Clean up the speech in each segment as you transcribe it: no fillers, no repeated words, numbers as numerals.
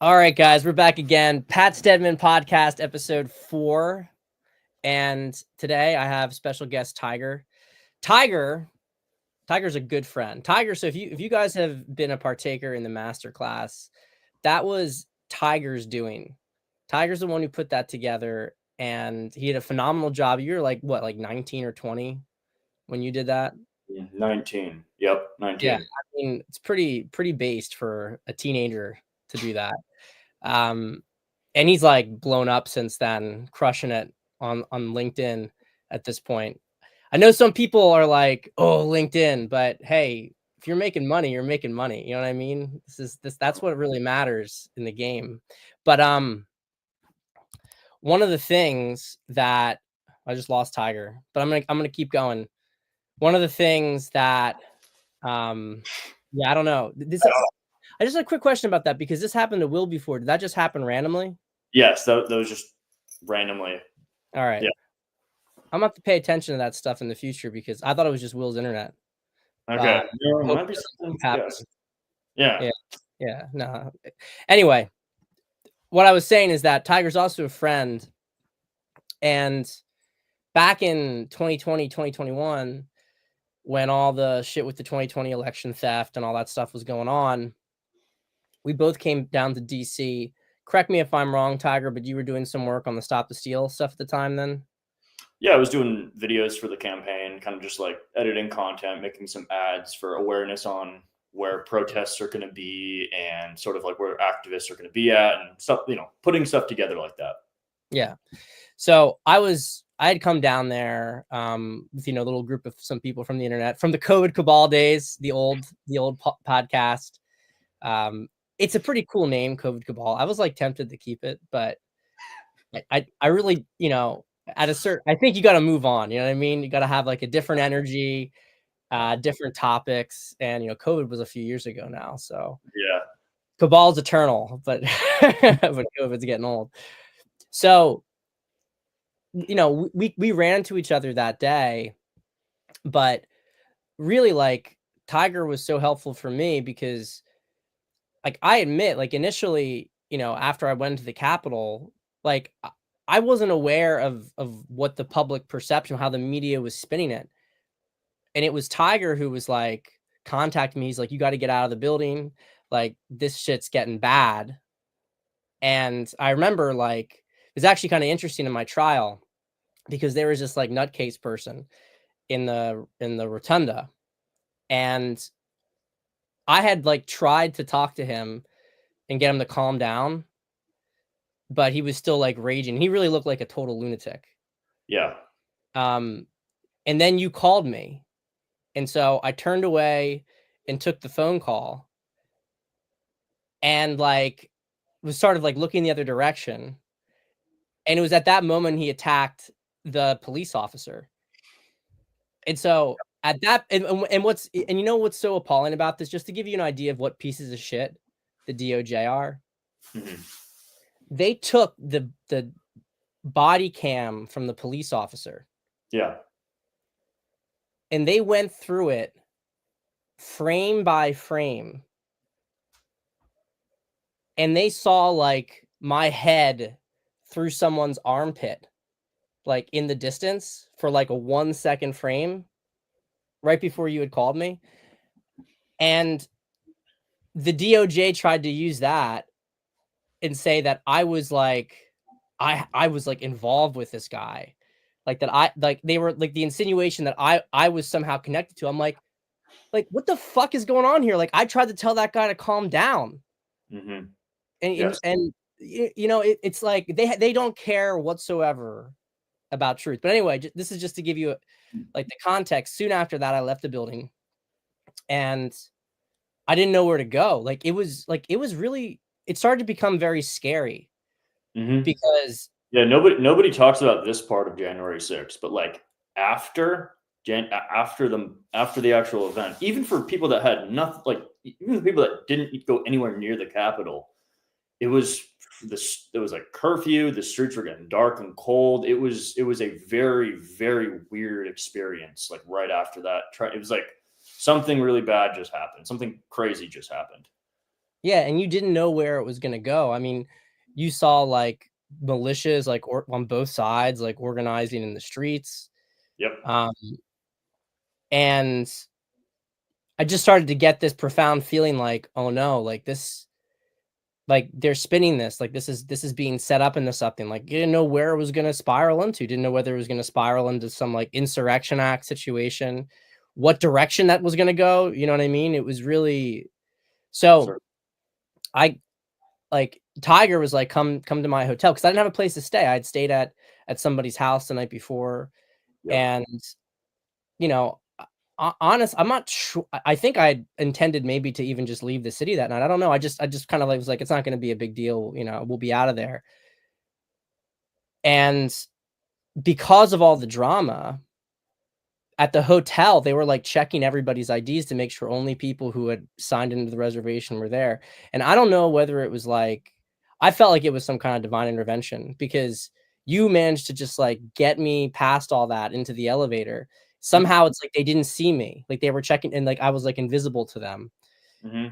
All right, guys, we're back again. Pat Stedman podcast, episode 4. And today I have special guest Tiger. Tiger's a good friend. Tiger, so if you guys have been a partaker in the master class, that was Tiger's doing. Tiger's the one who put that together, and he had a phenomenal job. You were like 19 or 20 when you did that? 19. Yep, Yeah, 19. I mean, it's pretty based for a teenager to do that. And he's like blown up since then, crushing it on LinkedIn at this point. I know some people are like, "Oh, LinkedIn," but hey, if you're making money, you're making money. You know what I mean? That's what really matters in the game. But one of the things that I just lost Tiger, but I'm gonna keep going. One of the things that yeah, I don't know. I just had a quick question about that because this happened to Will before. Did that just happen randomly? Yes, that was just randomly. All right. Yeah. I'm gonna have to pay attention to that stuff in the future because I thought it was just Will's internet. Okay. No, it might be Hopefully it doesn't something. keep Yes. happening. Yeah. Yeah, yeah, no. Anyway, what I was saying is that Tiger's also a friend, and back in 2020, 2021, when all the shit with the 2020 election theft and all that stuff was going on, we both came down to DC. Correct me if I'm wrong, Tiger, but you were doing some work on the Stop the Steal stuff at the time then? Yeah, I was doing videos for the campaign, kind of just like editing content, making some ads for awareness on where protests are going to be and sort of like where activists are going to be at and stuff, putting stuff together like that. Yeah. So I had come down there with a little group of some people from the internet from the COVID Cabal days, the old podcast. It's a pretty cool name, COVID Cabal. I was like tempted to keep it, but I really, at a certain, I think you got to move on. You know what I mean? You got to have like a different energy, different topics, and COVID was a few years ago now, so Yeah. Cabal's eternal, but but COVID's getting old. So we ran into each other that day, but really, like, Tiger was so helpful for me because, like, I admit, like, initially, after I went to the Capitol, like, I wasn't aware of what the public perception, how the media was spinning it. And it was Tiger who was like, contacting me. He's like, "You got to get out of the building. Like, this shit's getting bad." And I remember, like, it was actually kind of interesting in my trial because there was this like nutcase person in the rotunda, and I had like tried to talk to him and get him to calm down, but he was still like raging. He really looked like a total lunatic. Yeah. Um, and then you called me, and so I turned away and took the phone call, and like was sort of like looking the other direction. And it was at that moment he attacked the police officer. And so at that, and what's so appalling about this, just to give you an idea of what pieces of shit the DOJ are, Mm-hmm. they took the body cam from the police officer Yeah. and they went through it frame by frame, and they saw like my head through someone's armpit, like in the distance for like a 1 second frame right before you had called me. And the DOJ tried to use that and say that I was like, I was like involved with this guy, like that they were like the insinuation that I was somehow connected to. I'm like what the fuck is going on here? Like, I tried to tell that guy to calm down, Mm-hmm. and Yes. it's like they don't care whatsoever about truth. But anyway, this is just to give you like the context. Soon after that, I left the building, and I didn't know where to go. Like, it was really, it started to become very scary Mm-hmm. because Yeah. Nobody talks about this part of January 6th, but like after after the actual event, even for people that had nothing, like even the people that didn't go anywhere near the Capitol, it was there was like curfew. The streets were getting dark and cold. It was a very very weird experience. Like right after that, it was like something really bad just happened. Something crazy just happened. Yeah, and you didn't know where it was gonna go. I mean, you saw, like, militias, like, or on both sides, like, organizing in the streets, Yep. um, and I just started to get this profound feeling like, "Oh, no, like, this like, they're spinning this, like, this is being set up into something." Like, you didn't know where it was gonna spiral into, didn't know whether it was gonna spiral into some, like, insurrection act situation, what direction that was gonna go, you know what I mean? It was really so, Sure. I like, Tiger was like, come to my hotel," because I didn't have a place to stay. I'd stayed at somebody's house the night before, Yep. and, you know, I'm not sure. I think I intended maybe to even just leave the city that night. I don't know. I just kinda, like, was like, "It's not gonna be a big deal, you know, we'll be out of there." And because of all the drama, at the hotel, they were, like, checking everybody's IDs to make sure only people who had signed into the reservation were there, and I don't know whether it was, like I felt like it was some kinda divine intervention because you managed to just, like, get me past all that into the elevator. Somehow, it's like they didn't see me, like, they were checking and, like, I was, like, invisible to them, Hmm.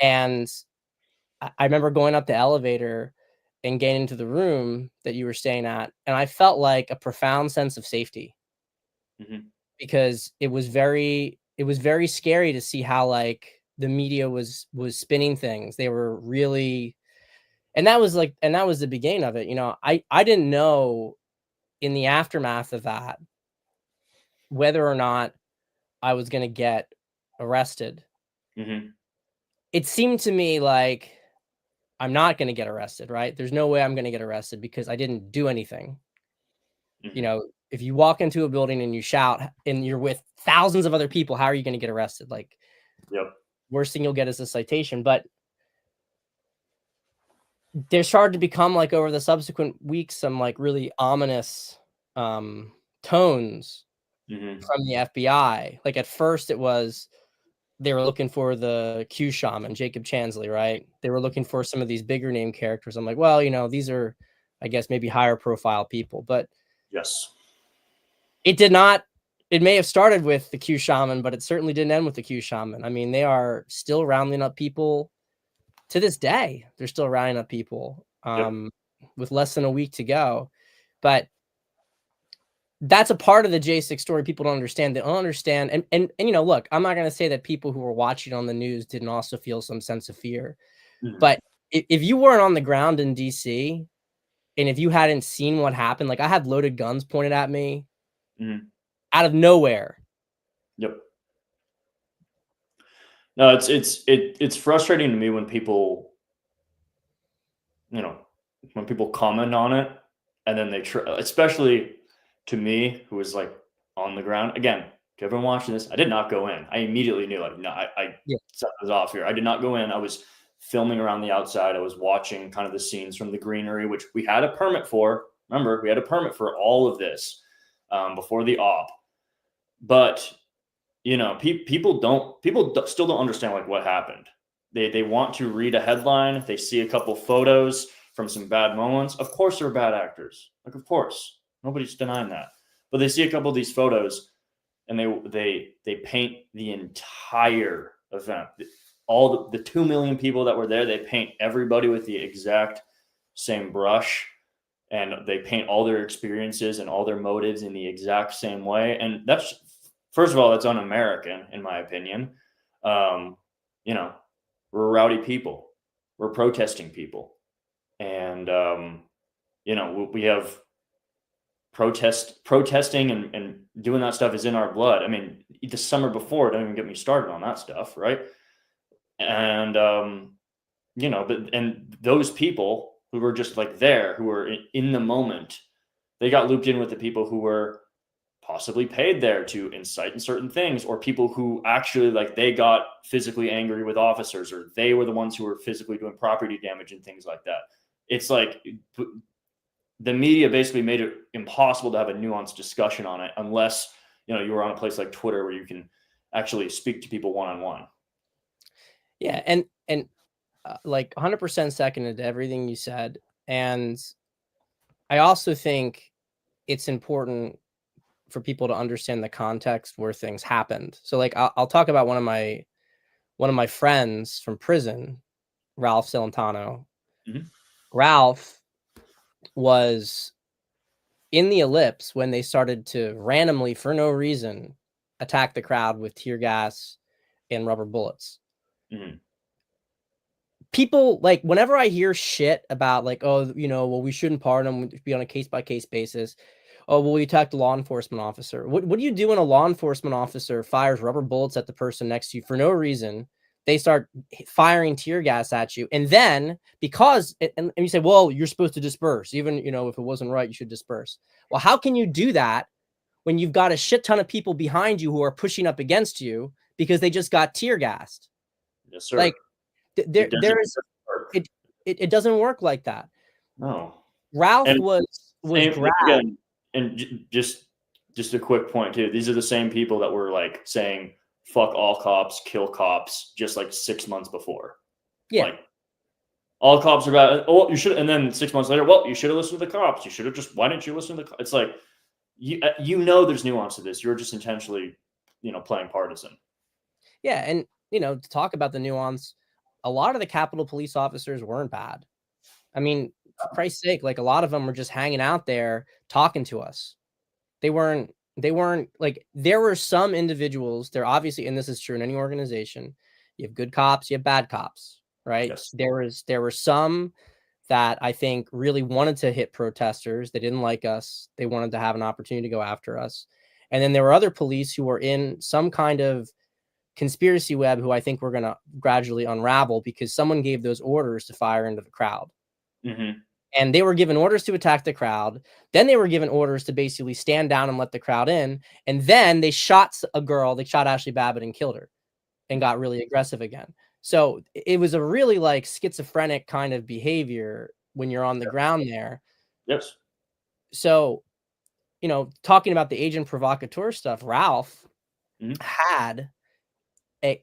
and I remember going up the elevator and getting into the room that you were staying at, and I felt, like, a profound sense of safety. Hmm. Because it was very scary to see how, like, the media was spinning things. They were really and that was the beginning of it, you know, I didn't know in the aftermath of that whether or not I was gonna get arrested. Hmm. It seemed to me like I'm not gonna get arrested, right? There's no way I'm gonna get arrested because I didn't do anything. You Hmm. know, if you walk into a building and you shout and you're with thousands of other people, how are you gonna get arrested? Like, Yep. worst thing you'll get is a citation, but there started to become, like, over the subsequent weeks, some, like, really ominous, um, tones Hmm. from the FBI. Like, at first, it was they were looking for the Q shaman, Jacob Chansley, right? They were looking for some of these bigger name characters. I'm like, "Well, you know, these are, I guess, maybe higher profile people," but Yes. it did not it may have started with the Q shaman, but it certainly didn't end with the Q shaman. I mean, they are still rounding up people to this day. They're still rounding up people, Yep. with less than a week to go. But that's a part of the J6 story people don't understand. They don't understand, and you know, look, I'm not gonna say that people who were watching on the news didn't also feel some sense of fear, Hmm. but if you weren't on the ground in DC, and if you hadn't seen what happened, like, I had loaded guns pointed at me Hmm. out of nowhere. Yep. No, it's frustrating to me when people, you know, when people comment on it and then they try, especially to me who was like on the ground. Again, to everyone watching this, I did not go in. I immediately knew like no, I Yeah, something's off here. I did not go in. I was filming around the outside. I was watching kind of the scenes from the greenery, which we had a permit for. Remember, we had a permit for all of this before the op. But you know, still don't understand like what happened. They want to read a headline, they see a couple photos from some bad moments. Of course they're bad actors. Like of course. Nobody's denying that. But they see a couple of these photos and they paint the entire event. All the 2 million people that were there, they paint everybody with the exact same brush and they paint all their experiences and all their motives in the exact same way. And that's first of all, that's un-American, in my opinion. Um, you know, we're rowdy people, we're protesting people, and you know, we have protesting and doing that stuff is in our blood. I mean, the summer before, don't even get me started on that stuff, right? And you know, but and those people who were just like there, who were in the moment, they got looped in with the people who were possibly paid there to incite in certain things, or people who actually like they got physically angry with officers, or they were the ones who were physically doing property damage and things like that. It's like the media basically made it impossible to have a nuanced discussion on it unless you know you were on a place like Twitter where you can actually speak to people one on one. yeah, and like, 100% seconded to everything you said, and I also think it's important for people to understand the context where things happened. So, like, I'll talk about one of my friends from prison. Ralph Celentano. Mhm. Ralph was in the ellipse when they started to randomly, for no reason, attack the crowd with tear gas and rubber bullets. Mhm. People, like, whenever I hear shit about, like, oh, you know, well, we shouldn't pardon them, be on a case by case basis. Oh, well, we attacked a law enforcement officer. What do you do when a law enforcement officer fires rubber bullets at the person next to you for no reason? They start firing tear gas at you, and then because and you say, well, you're supposed to disperse, even, you know, if it wasn't right, you should disperse. Well, how can you do that when you've got a shit ton of people behind you who are pushing up against you because they just got tear gassed? Yes, sir. Like, It doesn't there's work. it doesn't work like that. No. Ralph And was same grabbed. again, and just a quick point too. These are the same people that were like saying "fuck all cops, kill cops" just like 6 months before. Yeah, Like all cops are bad. Oh, you should. And then 6 months later, well, you should have listened to the cops. You should have just. Why didn't you listen to the? It's like you know there's nuance to this. You're just intentionally playing partisan. yeah, and you know, to talk about the nuance, a lot of the Capitol Police officers weren't bad. I mean, for Christ's sake, like a lot of them were just hanging out there talking to us. They weren't like, there were some individuals there, obviously, and this is true in any organization. You have good cops, you have bad cops, right? Yes. There were some that I think really wanted to hit protesters. They didn't like us. They wanted to have an opportunity to go after us. And then there were other police who were in some kind of conspiracy web who I think we're going to gradually unravel because someone gave those orders to fire into the crowd. Mm-hmm. And they were given orders to attack the crowd. Then they were given orders to basically stand down and let the crowd in. And then they shot a girl. They shot Ashley Babbitt and killed her and got really aggressive again. So it was a really like schizophrenic kind of behavior when you're on the ground there. Yes. So, you know, talking about the agent provocateur stuff, Ralph Mhm. had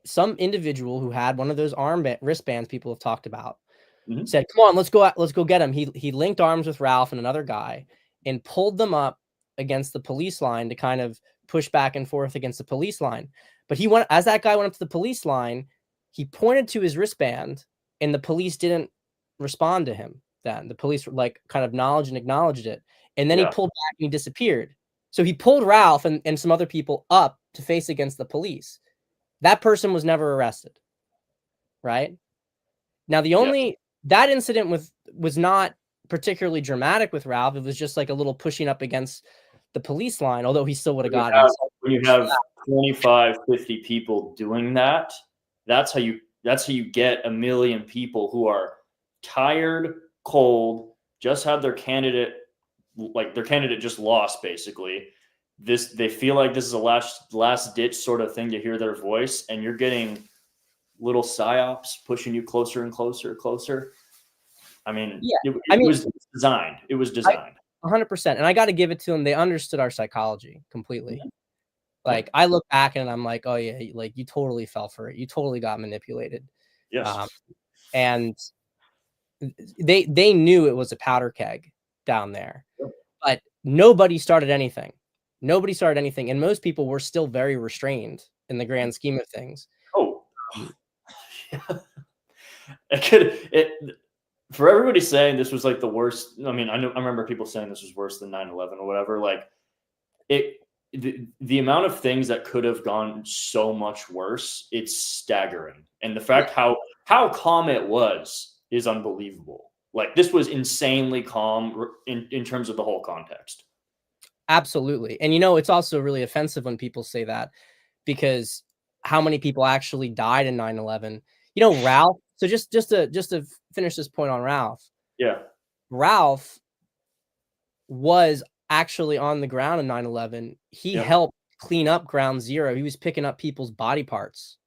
some individual who had one of those wristbands people have talked about. Mhm. Said, "Come on, let's go get him." He linked arms with Ralph and another guy and pulled them up against the police line to kind of push back and forth against the police line. But as that guy went up to the police line, he pointed to his wristband and the police didn't respond to him. Then the police like kind of acknowledged it. And then he Yeah. pulled back and he disappeared. So he pulled Ralph and some other people up to face against the police. That person was never arrested. Right? Now, Yeah. that incident was not particularly dramatic with Ralph. It was just like a little pushing up against the police line, although he still would have gotten When you have 25, 50 people doing that, that's how you get a million people who are tired, cold, just had their candidate just lost basically. They feel like this is a last ditch sort of thing to hear their voice, and you're getting little psyops pushing you closer and closer. I mean, Yeah. it was designed. It was designed. 100%. And I got to give it to them. They understood our psychology completely. Mhm. Like I look back and I'm like, oh yeah, like you totally fell for it. You totally got manipulated. Yes. And they knew it was a powder keg down there, Yep. but nobody started anything. Nobody started anything. And most people were still very restrained in the grand scheme of things. Oh, for everybody saying this was like the worst. I mean, I remember people saying this was worse than 9/11 or whatever. Like the amount of things that could have gone so much worse, it's staggering. And the fact how calm it was is unbelievable. Like this was insanely calm in terms of the whole context. Absolutely. And you know, it's also really offensive when people say that because how many people actually died in 9/11? You know, Ralph. So just to finish this point on Ralph. Yeah. Ralph was actually on the ground in 9/11. He helped clean up Ground Zero. He was picking up people's body parts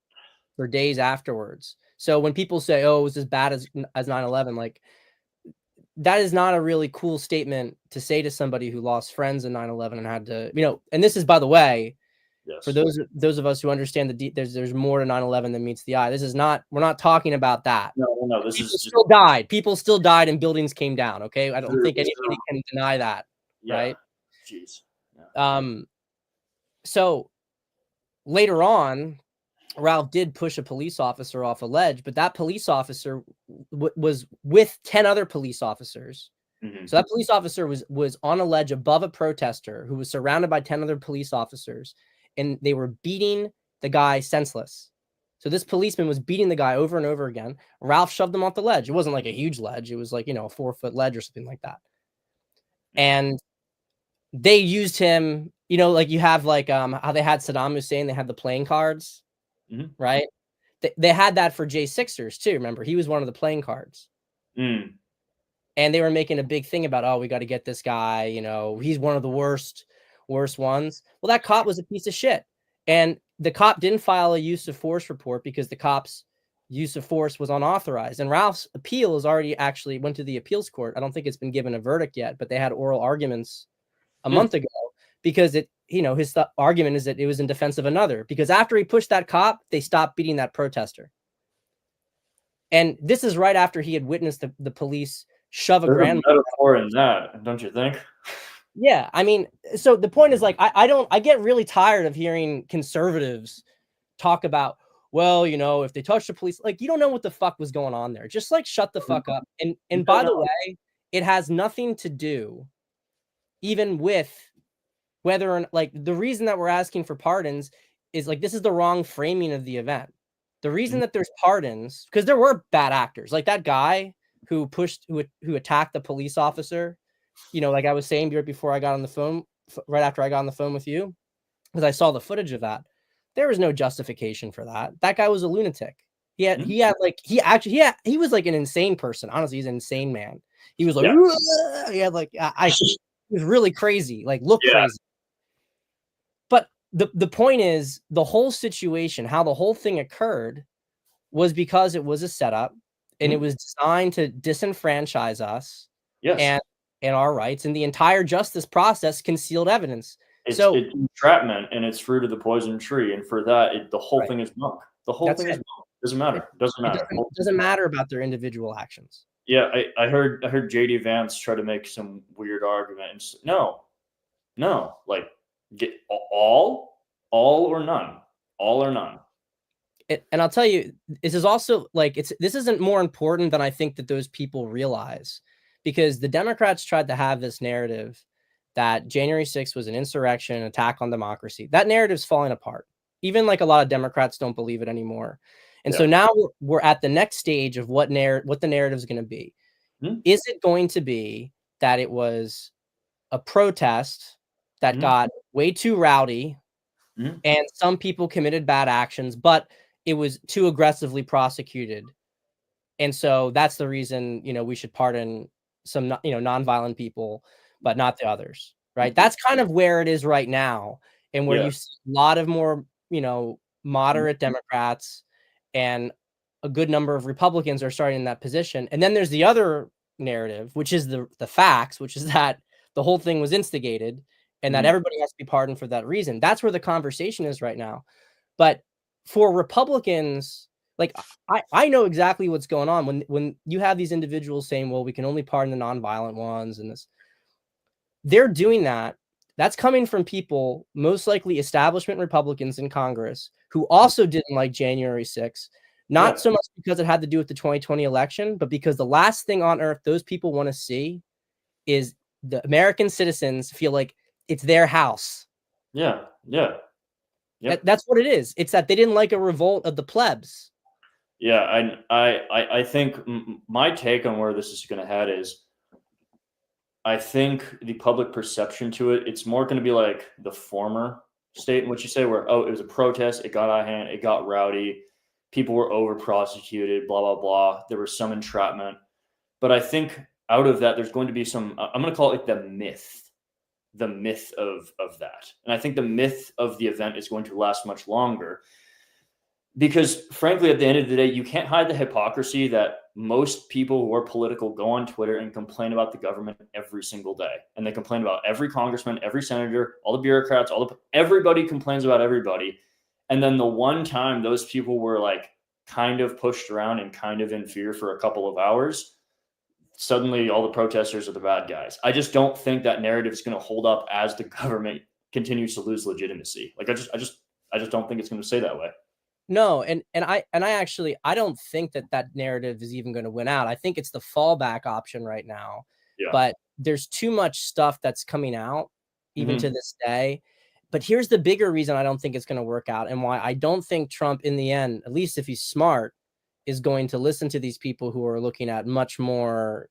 for days afterwards. So when people say, "Oh, it was as bad as 9/11," like that is not a really cool statement to say to somebody who lost friends in 9/11 and had to, you know, and this is, by the way, Yes. for those of us who understand there's more to 9/11 than meets the eye. This is not, we're not talking about that. No, this People is still died. People still died and buildings came down. Okay. I don't True, think anybody can deny that. yeah. Right. Jeez. Yeah. So later on, Ralph did push a police officer off a ledge, but that police officer was with 10 other police officers. Mm-hmm. So that police officer was on a ledge above a protester who was surrounded by 10 other police officers, and they were beating the guy senseless. So this policeman was beating the guy over and over again. Ralph shoved him off the ledge. It wasn't like a huge ledge. It was like, a 4-foot ledge or something like that. And they used him, like you have like how they had Saddam Hussein, they had the playing cards, right? They had that for Jay Sixers too. Remember, he was one of the playing cards. Mm. And they were making a big thing about, oh, we got to get this guy, he's one of the worst ones. Well, that cop was a piece of shit. And the cop didn't file a use of force report because the cop's use of force was unauthorized. And Ralph's appeal is already actually went to the appeals court. I don't think it's been given a verdict yet, but they had oral arguments a month ago because his argument is that it was in defense of another, because after he pushed that cop, they stopped beating that protester. And this is right after he had witnessed the police shove a grandmother. There's a metaphor in that, don't you think? Yeah, I mean, so the point is, like, I get really tired of hearing conservatives talk about, well, if they touch the police, like, you don't know what the fuck was going on there. Just like shut the fuck up. And by the way, it has nothing to do even with whether or not, like, the reason that we're asking for pardons is like, this is the wrong framing of the event. The reason that there's pardons, because there were bad actors, like that guy who attacked the police officer, like I was saying right before I got on the phone, right after I got on the phone with you, because I saw the footage of that. There was no justification for that. That guy was a lunatic. He was like an insane person. Honestly, he's an insane man. He was like, he had like, he was really crazy, like looked crazy. But the point is, the whole situation, how the whole thing occurred, was because it was a setup, and it was designed to disenfranchise us and our rights, and the entire justice process concealed evidence. It's entrapment, and it's fruit of the poison tree, and for that, the whole thing is bunk. The whole thing is bunk. Doesn't matter. It doesn't matter about their individual actions. Yeah, I heard JD Vance try to make some weird arguments. No, like get all or none, all or none. And I'll tell you, this is also like, this isn't more important than I think that those people realize, because the Democrats tried to have this narrative that January 6th was an insurrection, an attack on democracy. That narrative's falling apart. Even like a lot of Democrats don't believe it anymore. And so now we're at the next stage of what the narrative is going to be. Is it going to be that it was a protest that got way too rowdy and some people committed bad actions, but it was too aggressively prosecuted? And so that's the reason, we should pardon some, nonviolent people, but not the others, right? That's kind of where it is right now. And where you see a lot of more, moderate Democrats and a good number of Republicans are starting in that position. And then there's the other narrative, which is the facts, which is that the whole thing was instigated and that everybody has to be pardoned for that reason. That's where the conversation is right now. But for Republicans, like, I know exactly what's going on when you have these individuals saying, well, we can only pardon the nonviolent ones, and this, they're doing that. That's coming from people, most likely establishment Republicans in Congress, who also didn't like January 6th, not so much because it had to do with the 2020 election, but because the last thing on earth those people want to see is the American citizens feel like it's their house. Yeah. That's what it is. It's that they didn't like a revolt of the plebs. Yeah, I think my take on where this is going to head is, I think the public perception to it, it's more going to be like the former state in which you say where, it was a protest, it got out of hand, it got rowdy, people were over prosecuted, blah, blah, blah. There was some entrapment. But I think out of that, there's going to be some, I'm going to call it like the myth of that. And I think the myth of the event is going to last much longer. Because frankly, at the end of the day, you can't hide the hypocrisy that most people who are political go on Twitter and complain about the government every single day. And they complain about every congressman, every senator, all the bureaucrats, everybody complains about everybody. And then the one time those people were like kind of pushed around and kind of in fear for a couple of hours, suddenly all the protesters are the bad guys. I just don't think that narrative is going to hold up as the government continues to lose legitimacy. Like I just don't think it's going to stay that way. No, and I actually I don't think that that narrative is even going to win out. I think it's the fallback option right now. Yeah. But there's too much stuff that's coming out even to Hmm. this day. But here's the bigger reason I don't think it's going to work out and why I don't think Trump in the end, at least if he's smart, is going to listen to these people who are looking at much more,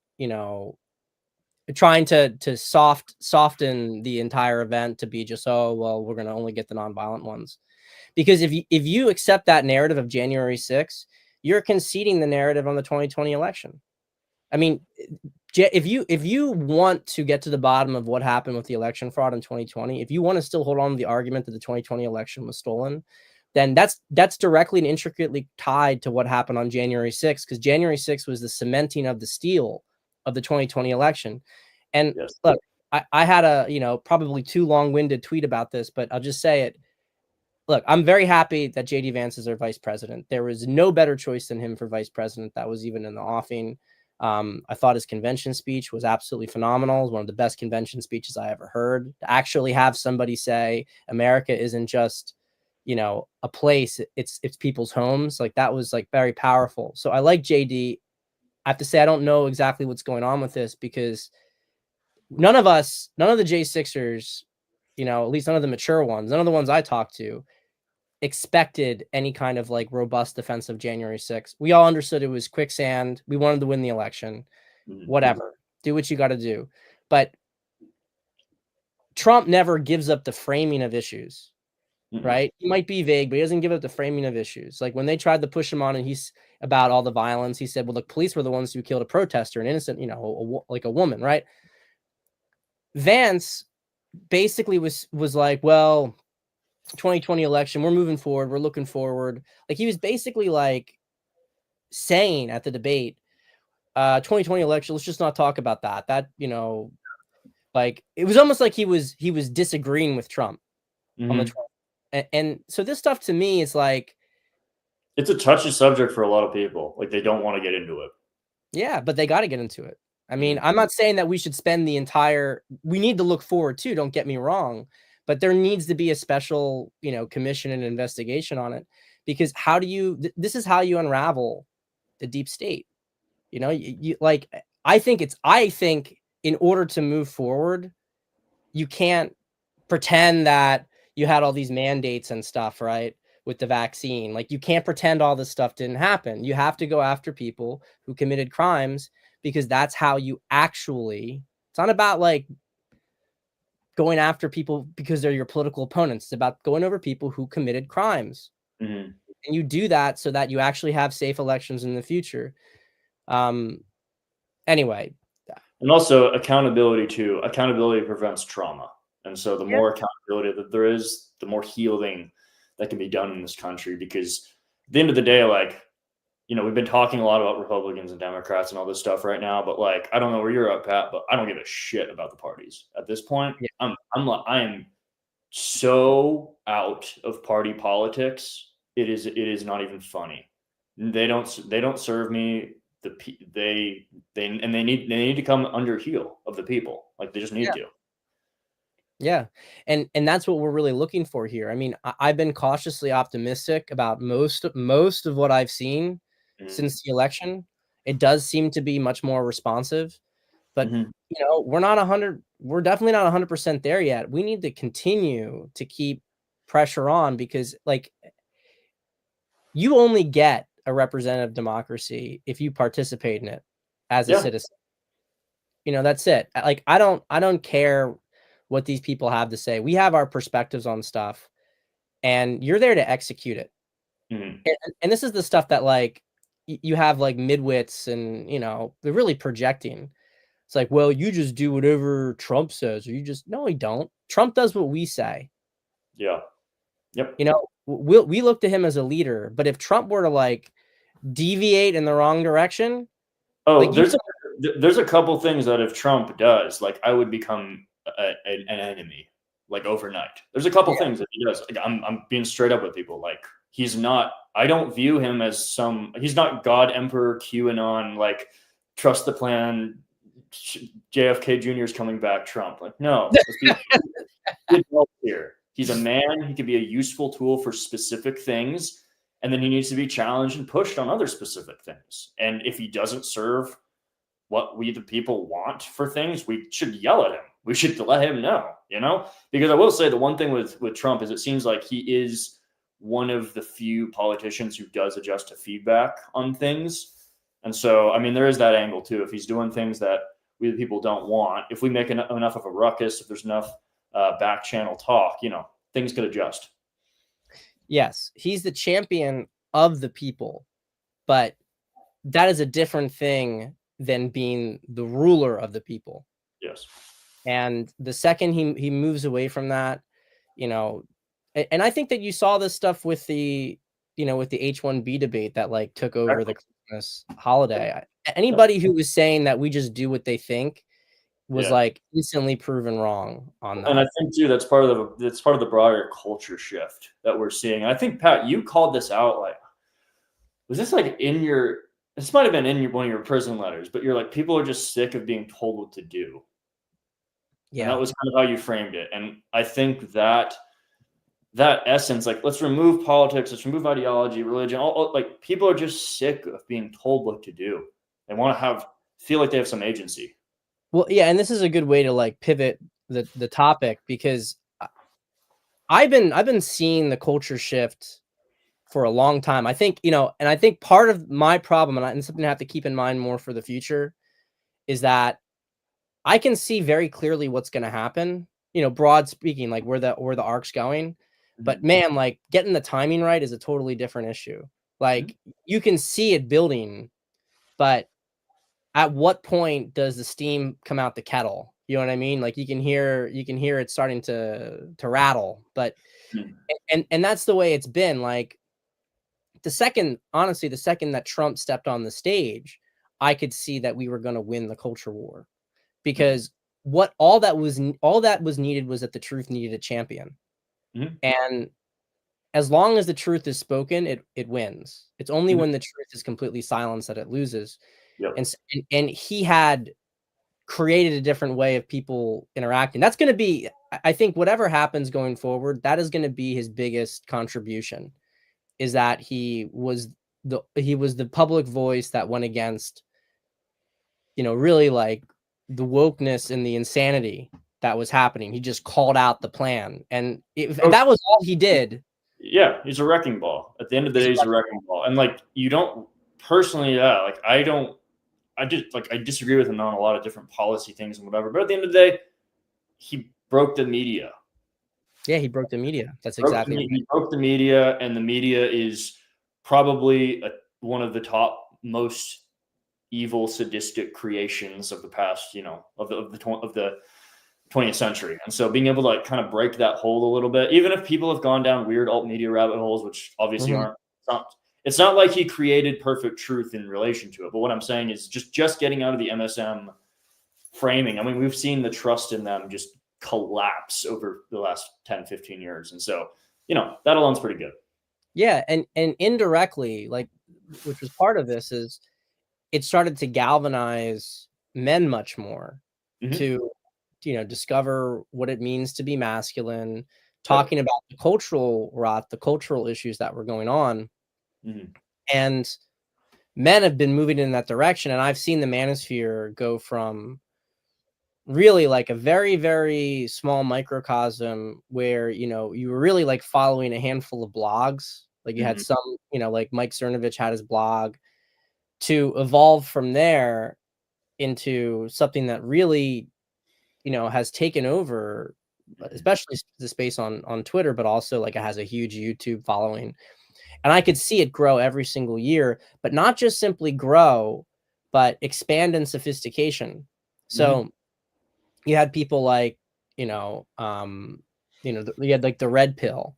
trying to soften the entire event to be just, oh, well, we're going to only get the nonviolent ones. Because if you accept that narrative of January 6th, you're conceding the narrative on the 2020 election. I mean, if you want to get to the bottom of what happened with the election fraud in 2020, if you want to still hold on to the argument that the 2020 election was stolen, then that's directly and intricately tied to what happened on January 6th, because January 6th was the cementing of the steel of the 2020 election. And Yes. look, I had a probably too long-winded tweet about this, but I'll just say it. Look, I'm very happy that JD Vance is our vice president. There was no better choice than him for vice president. That was even in the offing. I thought his convention speech was absolutely phenomenal. It was one of the best convention speeches I ever heard. To actually have somebody say America isn't just, a place, it's people's homes. Like, that was like very powerful. So I like JD. I have to say I don't know exactly what's going on with this, because none of the J6ers, at least none of the mature ones, none of the ones I talked to, expected any kind of like robust defense of January 6th. We all understood it was quicksand. We wanted to win the election. Hmm. Whatever. Do what you got to do. But Trump never gives up the framing of issues, Hmm. right? He might be vague, but he doesn't give up the framing of issues. Like when they tried to push him on and he's about all the violence, he said, well, the police were the ones who killed a protester, an innocent, like a woman, right? Vance basically was like, well, 2020 election, we're moving forward, we're looking forward. Like, he was basically like saying at the debate, 2020 election, let's just not talk about that. Like, it was almost like he was disagreeing with Trump on the Hmm. 20. And so this stuff to me is like, It's a touchy subject for a lot of people. Like they don't want to get into it. yeah, but they got to get into it. I mean, Hmm. I'm not saying that we should spend we need to look forward too, don't get me wrong, but there needs to be a special, commission and investigation on it, because this is how you unravel the deep state. Like, I think in order to move forward, you can't pretend that you had all these mandates and stuff, right? With the vaccine, like, you can't pretend all this stuff didn't happen. You have to go after people who committed crimes, because that's how you actually, it's not about like going after people because they're your political opponents. It's about going over people who committed crimes. Hmm. And you do that so that you actually have safe elections in the future. Anyway. And also accountability prevents trauma. And so the more accountability that there is, the more healing that can be done in this country. Because at the end of the day, like, we've been talking a lot about Republicans and Democrats and all this stuff right now, but like, I don't know where you're at, Pat, but I don't give a shit about the parties at this point. Yeah. I am so out of party politics. It is not even funny. They don't serve me. They need to come under heel of the people. Like they just need to. Yeah. And that's what we're really looking for here. I mean, I've been cautiously optimistic about most of what I've seen Mhm. since the election. It does seem to be much more responsive, but Mhm. we're definitely not 100% there yet. We need to continue to keep pressure on, because like, you only get a representative democracy if you participate in it as a Yeah. citizen. That's it. Like, I don't care what these people have to say. We have our perspectives on stuff, and you're there to execute it. Mhm. And this is the stuff that, like, you have like midwits, and they're really projecting. It's like, well, you just do whatever Trump says, or no, we don't. Trump does what we say. Yeah. Yep. We look to him as a leader, but if Trump were to like deviate in the wrong direction, Oh, like, there's a couple things that if Trump does, like I would become an enemy like overnight. There's a couple yeah, things that he does. Like, I'm being straight up with people. Like he's not. I don't view him as He's not God Emperor QAnon. Like trust the plan. JFK Jr. is coming back. Trump. Like no. Let's be adults here. He's a man. He can be a useful tool for specific things. and then he needs to be challenged and pushed on other specific things. And if he doesn't serve what we the people want for things, we should yell at him. We should let him know, because I will say the one thing with Trump is it seems like he is one of the few politicians who does adjust to feedback on things. And so, I mean, there is that angle too. If he's doing things that we the people don't want, if we make enough of a ruckus, if there's enough back channel talk, things could adjust. Yes, he's the champion of the people, but that is a different thing than being the ruler of the people. Yes. And the second he moves away from that, and I think that you saw this stuff with the H-1B debate that like took over the Christmas holiday. Anybody who was saying that we just do what they think was like instantly proven wrong on that. And I think too that's part of the broader culture shift that we're seeing. And I think, Pat, you called this out. Like, was this like this might have been in one of your prison letters, but you're like, people are just sick of being told what to do. Yeah, and that was kind of how you framed it. And I think that essence, like, let's remove politics, let's remove ideology, religion. Like, people are just sick of being told what to do. They want to feel like they have some agency. Well, yeah, and this is a good way to like pivot the topic, because I've been seeing the culture shift for a long time. I think, and I think part of my problem, and something I have to keep in mind more for the future, is that I can see very clearly what's going to happen, broad speaking, like where the arc's going. But man, like getting the timing right is a totally different issue. Like you can see it building, but at what point does the steam come out the kettle? You know what I mean? Like you can hear it starting to rattle, but and that's the way it's been. Like the second that Trump stepped on the stage, I could see that we were going to win the culture war, because all that was needed was that the truth needed a champion. And as long as the truth is spoken, it wins. It's only when the truth is completely silenced that it loses. Yep. And he had created a different way of people interacting. That's going to be, I think, whatever happens going forward, that is going to be his biggest contribution, is that he was the public voice that went against, really like the wokeness and the insanity that was happening. He just called out the plan, and that was all he did. Yeah, he's a wrecking ball. At the end of the day, he's a wrecking ball. And like, you don't personally, I disagree with him on a lot of different policy things and whatever. But at the end of the day, he broke the media. Yeah, he broke the media. That's exactly right. He broke the media, and the media is probably one of the top most evil, sadistic creations of the past, of the 20th century. And so being able to like kind of break that hold a little bit, even if people have gone down weird alt media rabbit holes, which obviously aren't, it's not like he created perfect truth in relation to it. But what I'm saying is just getting out of the MSM framing. I mean, we've seen the trust in them just collapse over the last 10, 15 years. And so, that alone's pretty good. Yeah. And indirectly, like, which was part of this, is it started to galvanize men much more to, discover what it means to be masculine, talking about the cultural rot, the cultural issues that were going on. And men have been moving in that direction. And I've seen the manosphere go from really like a very, very small microcosm where, you were really like following a handful of blogs. Like you had some, like Mike Cernovich had his blog, to evolve from there into something that really, has taken over, especially the space on Twitter, but also like it has a huge YouTube following. And I could see it grow every single year, but not just simply grow, but expand in sophistication. So you had people like, you had like the Red Pill,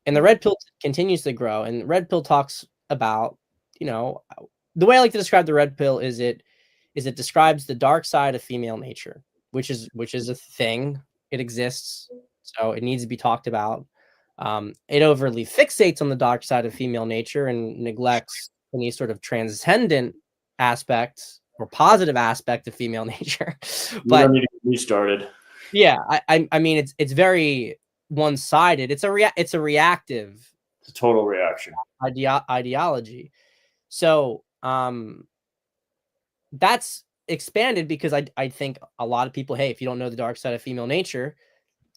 and the Red Pill continues to grow. And Red Pill talks about, the way I like to describe the Red Pill is it describes the dark side of female nature, which is a thing. It exists. So it needs to be talked about. It overly fixates on the dark side of female nature and neglects any sort of transcendent aspect or positive aspect of female nature. But you don't need to get me started. Yeah, I mean it's very one-sided. It's a reactive It's a total reaction. ideology. So that's expanded because I think a lot of people, hey, if you don't know the dark side of female nature,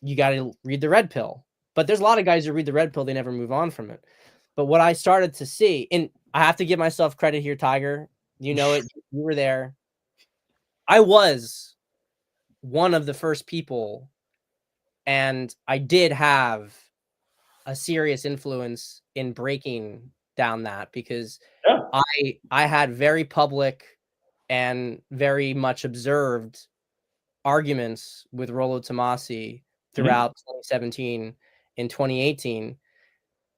you got to read the red pill. But there's a lot of guys who read the red pill, they never move on from it. But what I started to see, and I have to give myself credit here, Tiger. You know it. You were there. I was one of the first people, and I did have a serious influence in breaking down that because Yeah. I had very public and very much observed arguments with Rollo Tomasi throughout 2017 and 2018.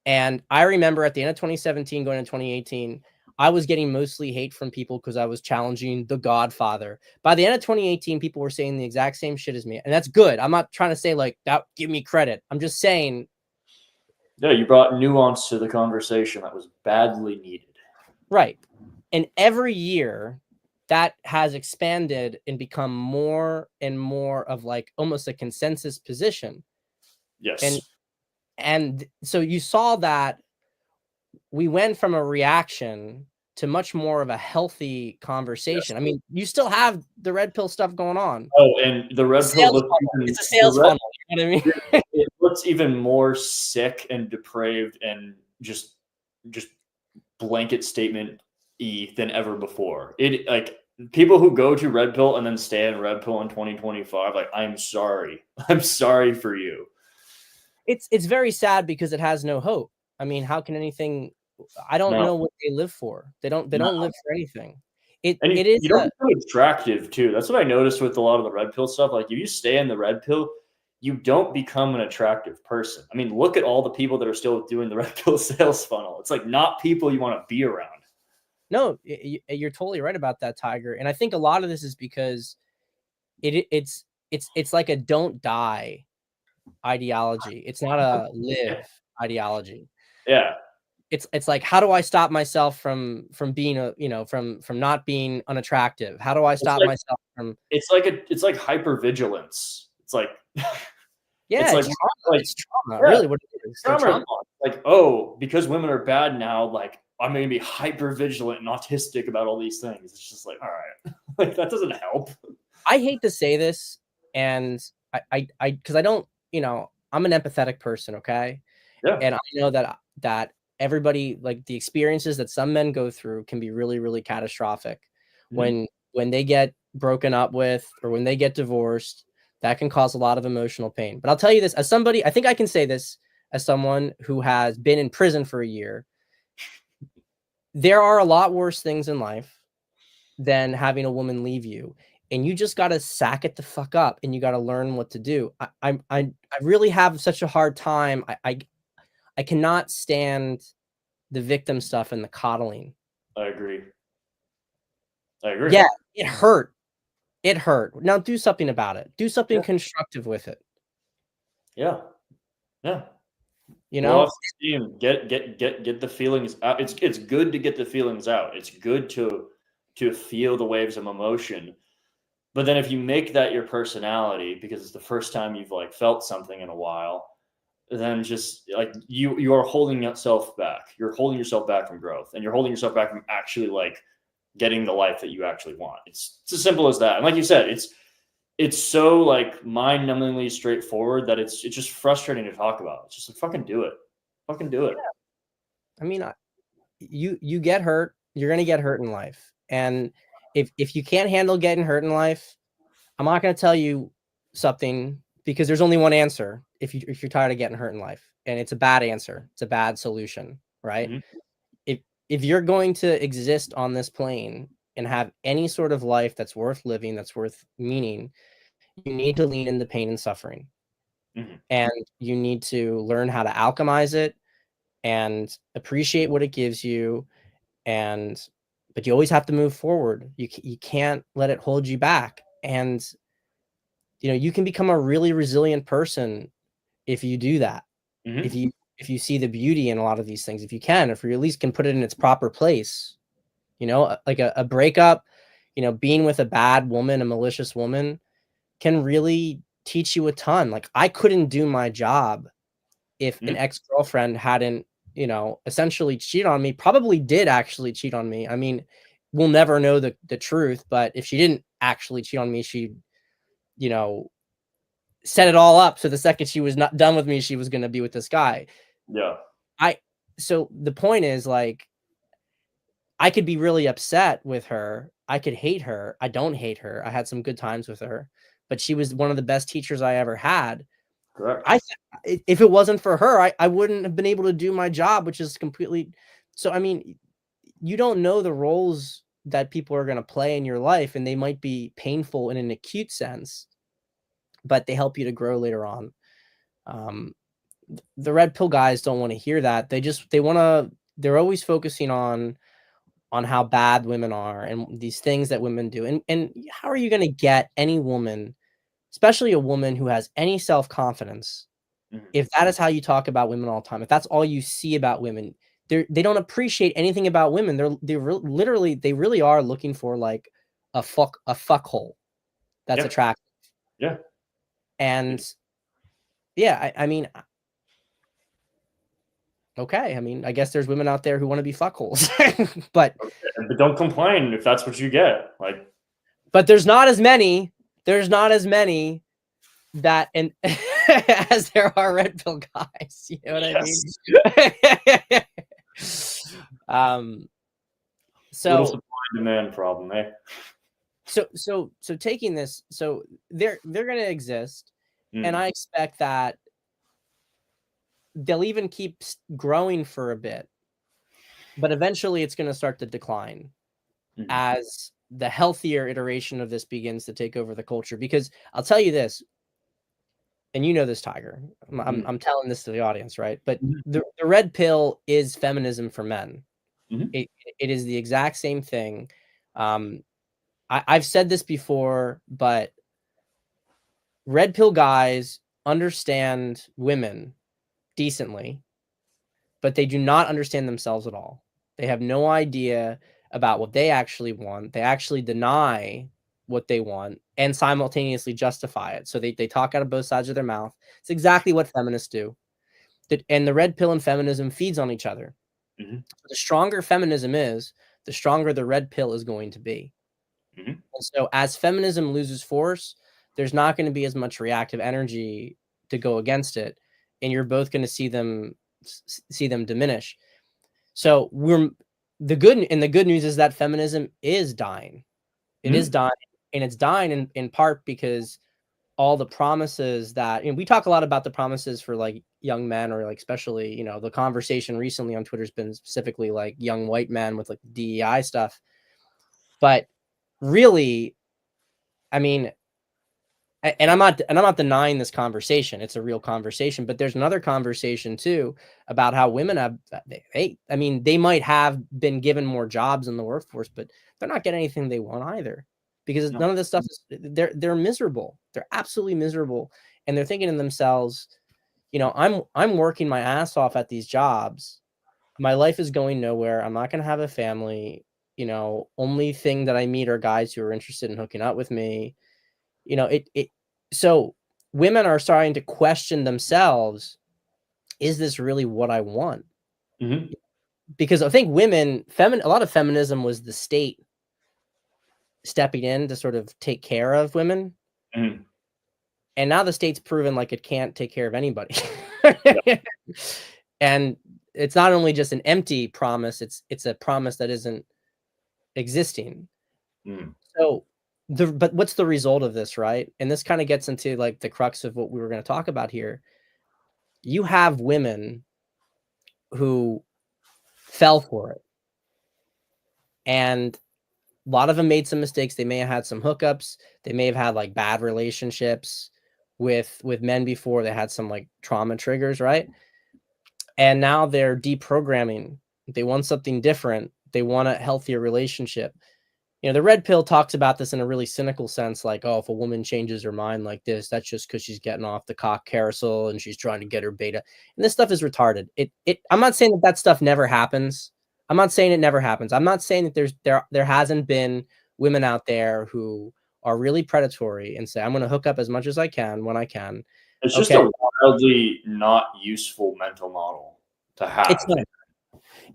And I remember at the end of 2017 going into 2018, I was getting mostly hate from people because I was challenging The Godfather. By the end of 2018, people were saying the exact same shit as me. And that's good. I'm not trying to say like that, give me credit. I'm just saying. Yeah, you brought nuance to the conversation that was badly needed. Right. And every year that has expanded and become more and more of like almost a consensus position. Yes. And so you saw that we went from a reaction to much more of a healthy conversation. Yes. I mean, you still have the red pill stuff going on. Oh, and the red pill looks even, it's a sales funnel. You know what I mean? It looks even more sick and depraved and just blanket statement than ever before. It like people who go to red pill and then stay in red pill in 2025, like I'm sorry for you. It's very sad because it has no hope. I mean, how can anything? I don't know what they live for. They don't live for anything. It is. You don't become attractive too. That's what I noticed with a lot of the red pill stuff. Like if you stay in the red pill, you don't become an attractive person. I mean, look at all the people that are still doing the red pill sales funnel. It's like not people you want to be around. No, you're totally right about that, Tiger. And I think a lot of this is because it's like a don't die ideology. It's not a live ideology. Yeah. It's like, how do I stop myself from being from not being unattractive? How do I stop myself from? It's like hypervigilance. It's like yeah, it's trauma. Really, what it is. Trauma. Like, oh, because women are bad now, like I'm going to be hyper vigilant and autistic about all these things. It's just like, all right, like that doesn't help. I hate to say this, and I because I don't, I'm an empathetic person, okay? Yeah. And I know that everybody, like the experiences that some men go through can be really, really catastrophic. Mm-hmm. When they get broken up with or when they get divorced, that can cause a lot of emotional pain. But I'll tell you this, as somebody, I think I can say this as someone who has been in prison for a year. There are a lot worse things in life than having a woman leave you. And you just got to sack it the fuck up and you got to learn what to do. I really have such a hard time. I cannot stand the victim stuff and the coddling. I agree. Yeah, it hurt. It hurt. Now do something about it. Do something constructive with it. Yeah. Get the feelings out. It's good to get the feelings out. It's good to feel the waves of emotion. But then if you make that your personality because it's the first time you've like felt something in a while, then just like you are holding yourself back. You're holding yourself back from growth, and you're holding yourself back from actually like getting the life that you actually want. It's as simple as that. And like you said, it's so like mind-numbingly straightforward that it's just frustrating to talk about. It's just like fucking do it. Yeah. I mean, you get hurt, you're gonna get hurt in life, and if you can't handle getting hurt in life, I'm not gonna tell you something because there's only one answer. If you're tired of getting hurt in life, and it's a bad answer, it's a bad solution, right? Mm-hmm. If you're going to exist on this plane and have any sort of life that's worth living, that's worth meaning, you need to lean into pain and suffering. Mm-hmm. And you need to learn how to alchemize it and appreciate what it gives you. But you always have to move forward. You can't let it hold you back. And, you can become a really resilient person if you do that. Mm-hmm. If you see the beauty in a lot of these things, if you at least can put it in its proper place, like a breakup, being with a bad woman, a malicious woman can really teach you a ton. Like I couldn't do my job if an ex-girlfriend hadn't you know, essentially cheat on me, probably did actually cheat on me. I mean, we'll never know the truth, but if she didn't actually cheat on me, she, you know, set it all up. So the second she was not done with me, she was going to be with this guy. Yeah. I, so the point is, like, I could be really upset with her. I could hate her. I don't hate her. I had some good times with her, but she was one of the best teachers I ever had. Correct. If it wasn't for her, I wouldn't have been able to do my job, which is completely. So, I mean, you don't know the roles that people are going to play in your life, and they might be painful in an acute sense, but they help you to grow later on. The red pill guys don't want to hear that. They're always focusing on how bad women are and these things that women do. And how are you going to get any woman, especially a woman who has any self-confidence, if that is how you talk about women all the time, if that's all you see about women, they don't appreciate anything about women. Literally, they really are looking for like a fuck hole that's attractive. Yeah. And yeah, I mean, okay. I mean, I guess there's women out there who want to be fuckholes, but don't complain if that's what you get. Like, but there's not as many. There's not as many that and as there are red pill guys. You know what I mean? So little supply and demand problem, eh? So taking this, so they're going to exist, and I expect that they'll even keep growing for a bit, but eventually it's going to start to decline as the healthier iteration of this begins to take over the culture. Because I'll tell you this, and you know this, Tiger, I'm telling this to the audience, right? But the red pill is feminism for men. It is the exact same thing. I've said this before, but red pill guys understand women decently, but they do not understand themselves at all. They have no idea about what they actually want. They actually deny what they want and simultaneously justify it. So they talk out of both sides of their mouth. It's exactly what feminists do. And the red pill and feminism feeds on each other. The stronger feminism is, the stronger the red pill is going to be. And so as feminism loses force, there's not going to be as much reactive energy to go against it. And you're both going to see them diminish. So the good news is that feminism is dying. It is dying, and it's dying in part because all the promises that, and we talk a lot about the promises for like young men, or like, especially, you know, the conversation recently on Twitter has been specifically like young white men with like DEI stuff. But really, I mean, and I'm not denying this conversation. It's a real conversation, but there's another conversation too about how women have, I mean, they might have been given more jobs in the workforce, but they're not getting anything they want either, because none of this stuff is, they're miserable. They're absolutely miserable. And they're thinking to themselves, you know, I'm working my ass off at these jobs. My life is going nowhere. I'm not going to have a family. You know, only thing that I meet are guys who are interested in hooking up with me. You know, so women are starting to question themselves. Is this really what I want? Because I think a lot of feminism was the state stepping in to sort of take care of women. And now the state's proven like it can't take care of anybody. And it's not only just an empty promise, it's a promise that isn't existing. So but what's the result of this, right? And this kind of gets into like the crux of what we were going to talk about here. You have women who fell for it, and a lot of them made some mistakes. They may have had some hookups. They may have had like bad relationships with men before. They had some like trauma triggers, right? And now they're deprogramming. They want something different. They want a healthier relationship. You know, the red pill talks about this in a really cynical sense, like, oh, if a woman changes her mind like this, that's just because she's getting off the cock carousel and she's trying to get her beta. And this stuff is retarded. I'm not saying that stuff never happens. I'm not saying it never happens. I'm not saying that there hasn't been women out there who are really predatory and say, I'm going to hook up as much as I can when I can. It's just a wildly not useful mental model. to have.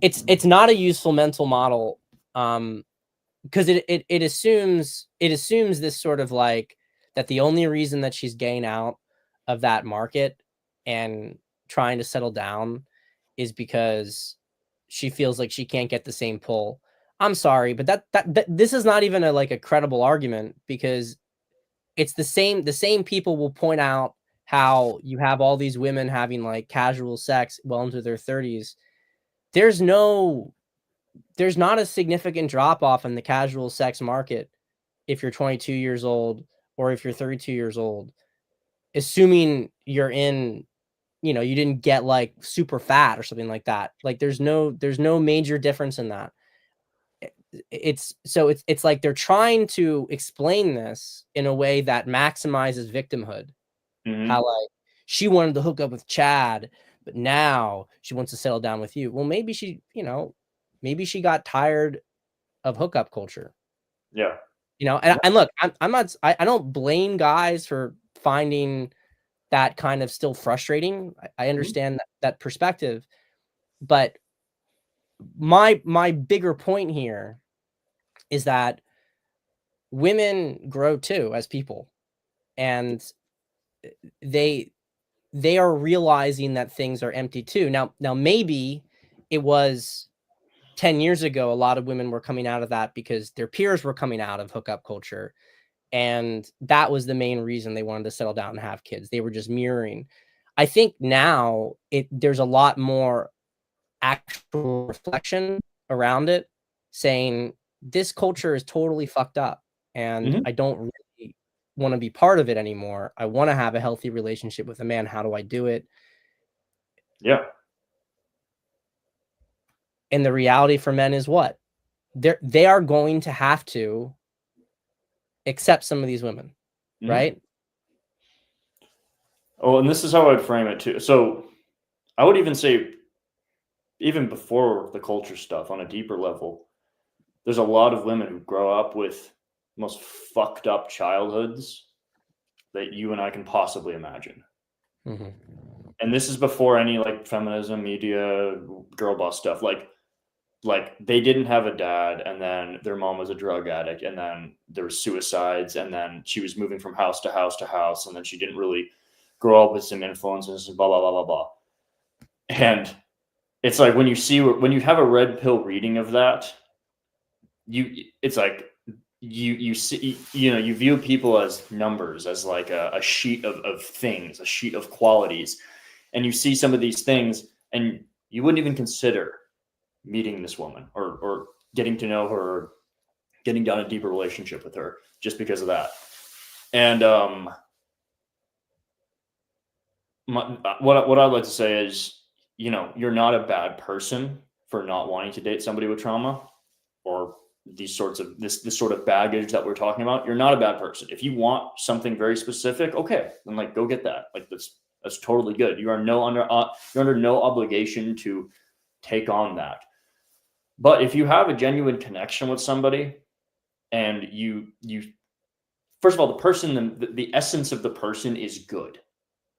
It's not a useful mental model, because it assumes this sort of like that the only reason that she's getting out of that market and trying to settle down is because she feels like she can't get the same pull. I'm sorry, but that this is not even a credible argument, because it's the same people will point out how you have all these women having like casual sex well into their 30s. There's not a significant drop off in the casual sex market if you're 22 years old or if you're 32 years old, assuming you're in, you didn't get like super fat or something like that. Like there's no major difference in that. It's like they're trying to explain this in a way that maximizes victimhood. How like she wanted to hook up with Chad, but now she wants to settle down with you. Well, maybe she got tired of hookup culture. Yeah. And look, I don't blame guys for finding that kind of still frustrating. I understand that perspective, but my bigger point here is that women grow too as people, and they are realizing that things are empty too. Now maybe it was 10 years ago, a lot of women were coming out of that because their peers were coming out of hookup culture, and that was the main reason they wanted to settle down and have kids. They were just mirroring. I think now there's a lot more actual reflection around it, saying this culture is totally fucked up and I don't really want to be part of it anymore. I want to have a healthy relationship with a man. How do I do it? Yeah. And the reality for men is what? They are going to have to accept some of these women, right? Oh, and this is how I'd frame it too. So I would even say, even before the culture stuff, on a deeper level, there's a lot of women who grow up with the most fucked up childhoods that you and I can possibly imagine. And this is before any like feminism, media, girl boss stuff. Like they didn't have a dad, and then their mom was a drug addict, and then there were suicides, and then she was moving from house to house to house, and then she didn't really grow up with some influences, and blah blah blah blah blah. And it's like when you have a red pill reading of that, it's like you see, you view people as numbers, as like a sheet of things, a sheet of qualities, and you see some of these things, and you wouldn't even consider meeting this woman or getting to know her, or getting down a deeper relationship with her just because of that. And what I'd like to say is, you're not a bad person for not wanting to date somebody with trauma or these sorts of this sort of baggage that we're talking about. You're not a bad person. If you want something very specific, okay, then like go get that. Like that's totally good. You are you're under no obligation to take on that. But if you have a genuine connection with somebody, and you first of all, the person, the essence of the person is good,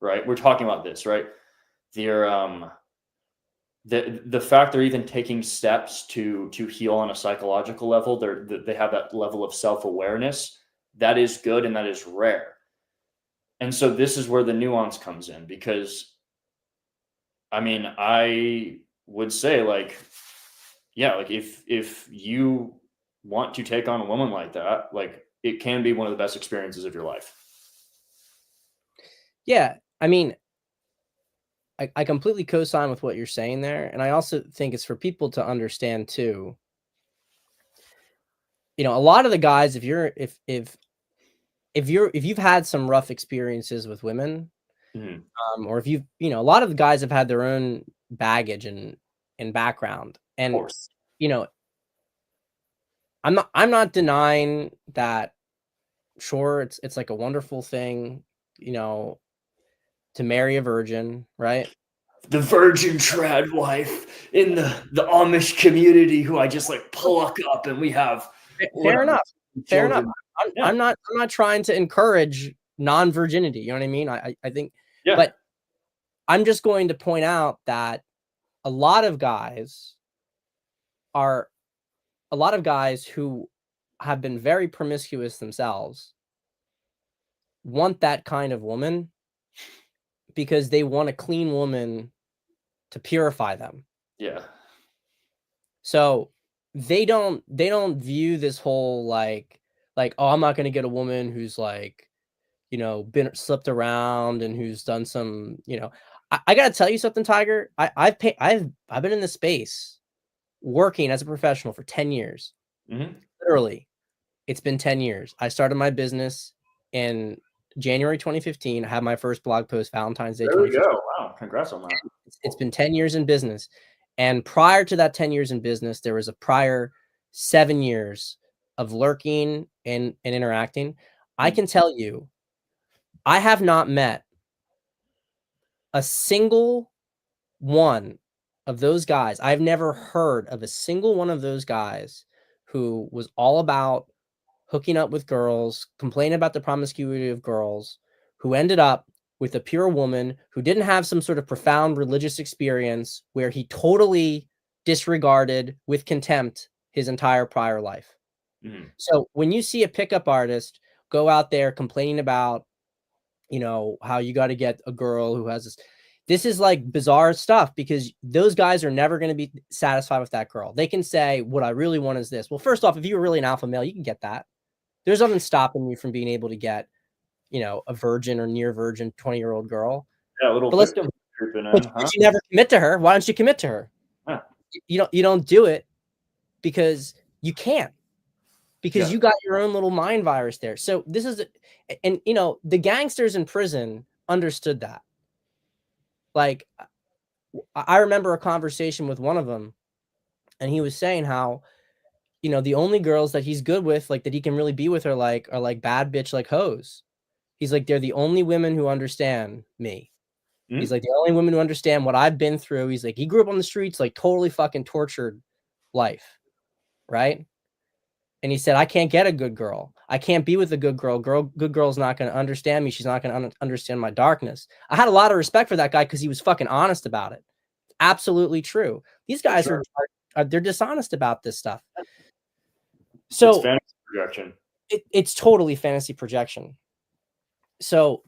right? We're talking about this, right? They're the fact they're even taking steps to heal on a psychological level, they have that level of self-awareness, that is good, and that is rare. And so this is where the nuance comes in, because I mean, I would say like, yeah, like if you want to take on a woman like that, like it can be one of the best experiences of your life. Yeah, I mean, I completely co-sign with what you're saying there, and I also think it's for people to understand too. A lot of the guys, if you've had some rough experiences with women, or if a lot of the guys have had their own baggage and background, and of course. I'm not denying that. Sure, it's like a wonderful thing, to marry a virgin, right? The virgin trad wife in the Amish community who I just like pluck up, and we have fair enough. I'm not trying to encourage non-virginity. You know what I mean? I think, yeah. But I'm just going to point out that a lot of guys who have been very promiscuous themselves want that kind of woman because they want a clean woman to purify them. Yeah. So they don't view this whole like, oh, I'm not going to get a woman who's like, been slipped around and who's done some, I got to tell you something, Tiger. I've been in this space working as a professional for 10 years. Mm-hmm. Literally, it's been 10 years. I started my business in January 2015. I had my first blog post Valentine's Day. There we go. Wow. Congrats on that. It's been 10 years in business. And prior to that 10 years in business, there was a prior 7 years of lurking and interacting. I can tell you, I have not met a single one of those guys. I've never heard of a single one of those guys who was all about hooking up with girls, complaining about the promiscuity of girls, who ended up with a pure woman who didn't have some sort of profound religious experience where he totally disregarded with contempt his entire prior life. Mm-hmm. So when you see a pickup artist go out there complaining about, how you got to get a girl who has this is like bizarre stuff, because those guys are never going to be satisfied with that girl. They can say, what I really want is this. Well, first off, if you're really an alpha male, you can get that. There's nothing stopping you from being able to get, a virgin or near virgin 20-year-old girl. Yeah, a little victim creeping in. But you never commit to her. Why don't you commit to her? Huh. You don't do it because you can't. Because you got your own little mind virus there. So this is, and the gangsters in prison understood that. Like, I remember a conversation with one of them, and he was saying how, the only girls that he's good with, like that he can really be with, are like bad bitch like hoes. He's like, they're the only women who understand me. Mm-hmm. He's like, the only women who understand what I've been through. He's like, he grew up on the streets, like totally fucking tortured life, right? And he said, I can't get a good girl. I can't be with a good girl. Good girl's not going to understand me. She's not going to understand my darkness. I had a lot of respect for that guy because he was fucking honest about it. Absolutely true. These guys are they're dishonest about this stuff. So it's fantasy projection. It's totally fantasy projection. So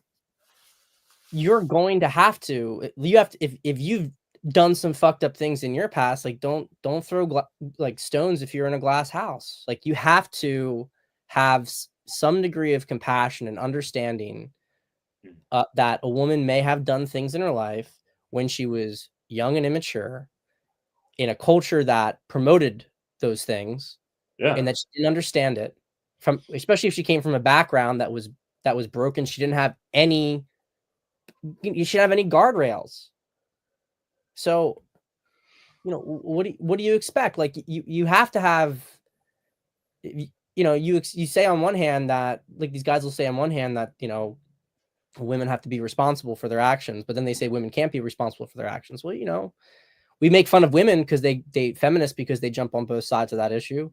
you're going to have to, if you've done some fucked up things in your past, like don't throw like stones if you're in a glass house. Like you have to have some degree of compassion and understanding that a woman may have done things in her life when she was young and immature in a culture that promoted those things, and that she didn't understand it, especially if she came from a background that was broken. She didn't have any, you should have any guardrails. So, what do you expect? Like you have to have, you say on one hand that, like, these guys will say on one hand that, women have to be responsible for their actions, but then they say women can't be responsible for their actions. Well, we make fun of women because they feminists because they jump on both sides of that issue.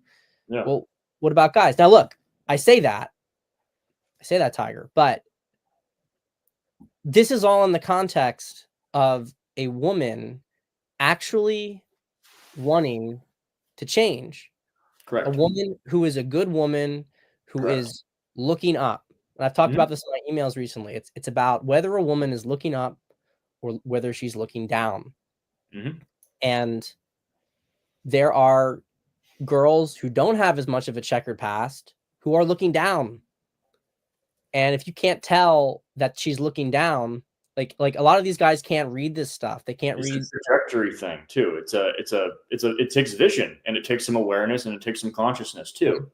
Yeah. Well, what about guys? Now, look, I say that, Tiger, but this is all in the context of a woman actually wanting to change. Correct. A woman who is a good woman, who Correct. is looking up. And I've talked about this in my emails recently. It's about whether a woman is looking up or whether she's looking down. Mm-hmm. And there are girls who don't have as much of a checkered past who are looking down. And if you can't tell that she's looking down, like a lot of these guys can't read this stuff. They can't read the trajectory thing too. It takes vision, and it takes some awareness, and it takes some consciousness too,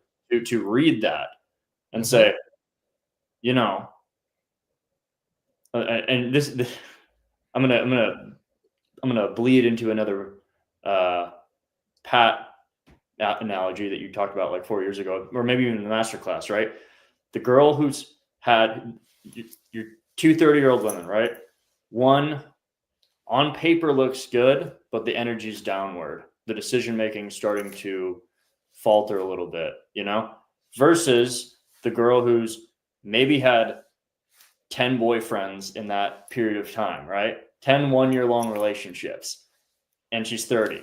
to read that and say, and this I'm gonna bleed into another Pat analogy that you talked about like 4 years ago, or maybe even in the masterclass, right? The girl who's had your 2 30-year-old women, right? One on paper looks good, but the energy's downward. The decision-making starting to falter a little bit, versus the girl who's maybe had 10 boyfriends in that period of time, right? 10 one-year-long relationships. and she's 30.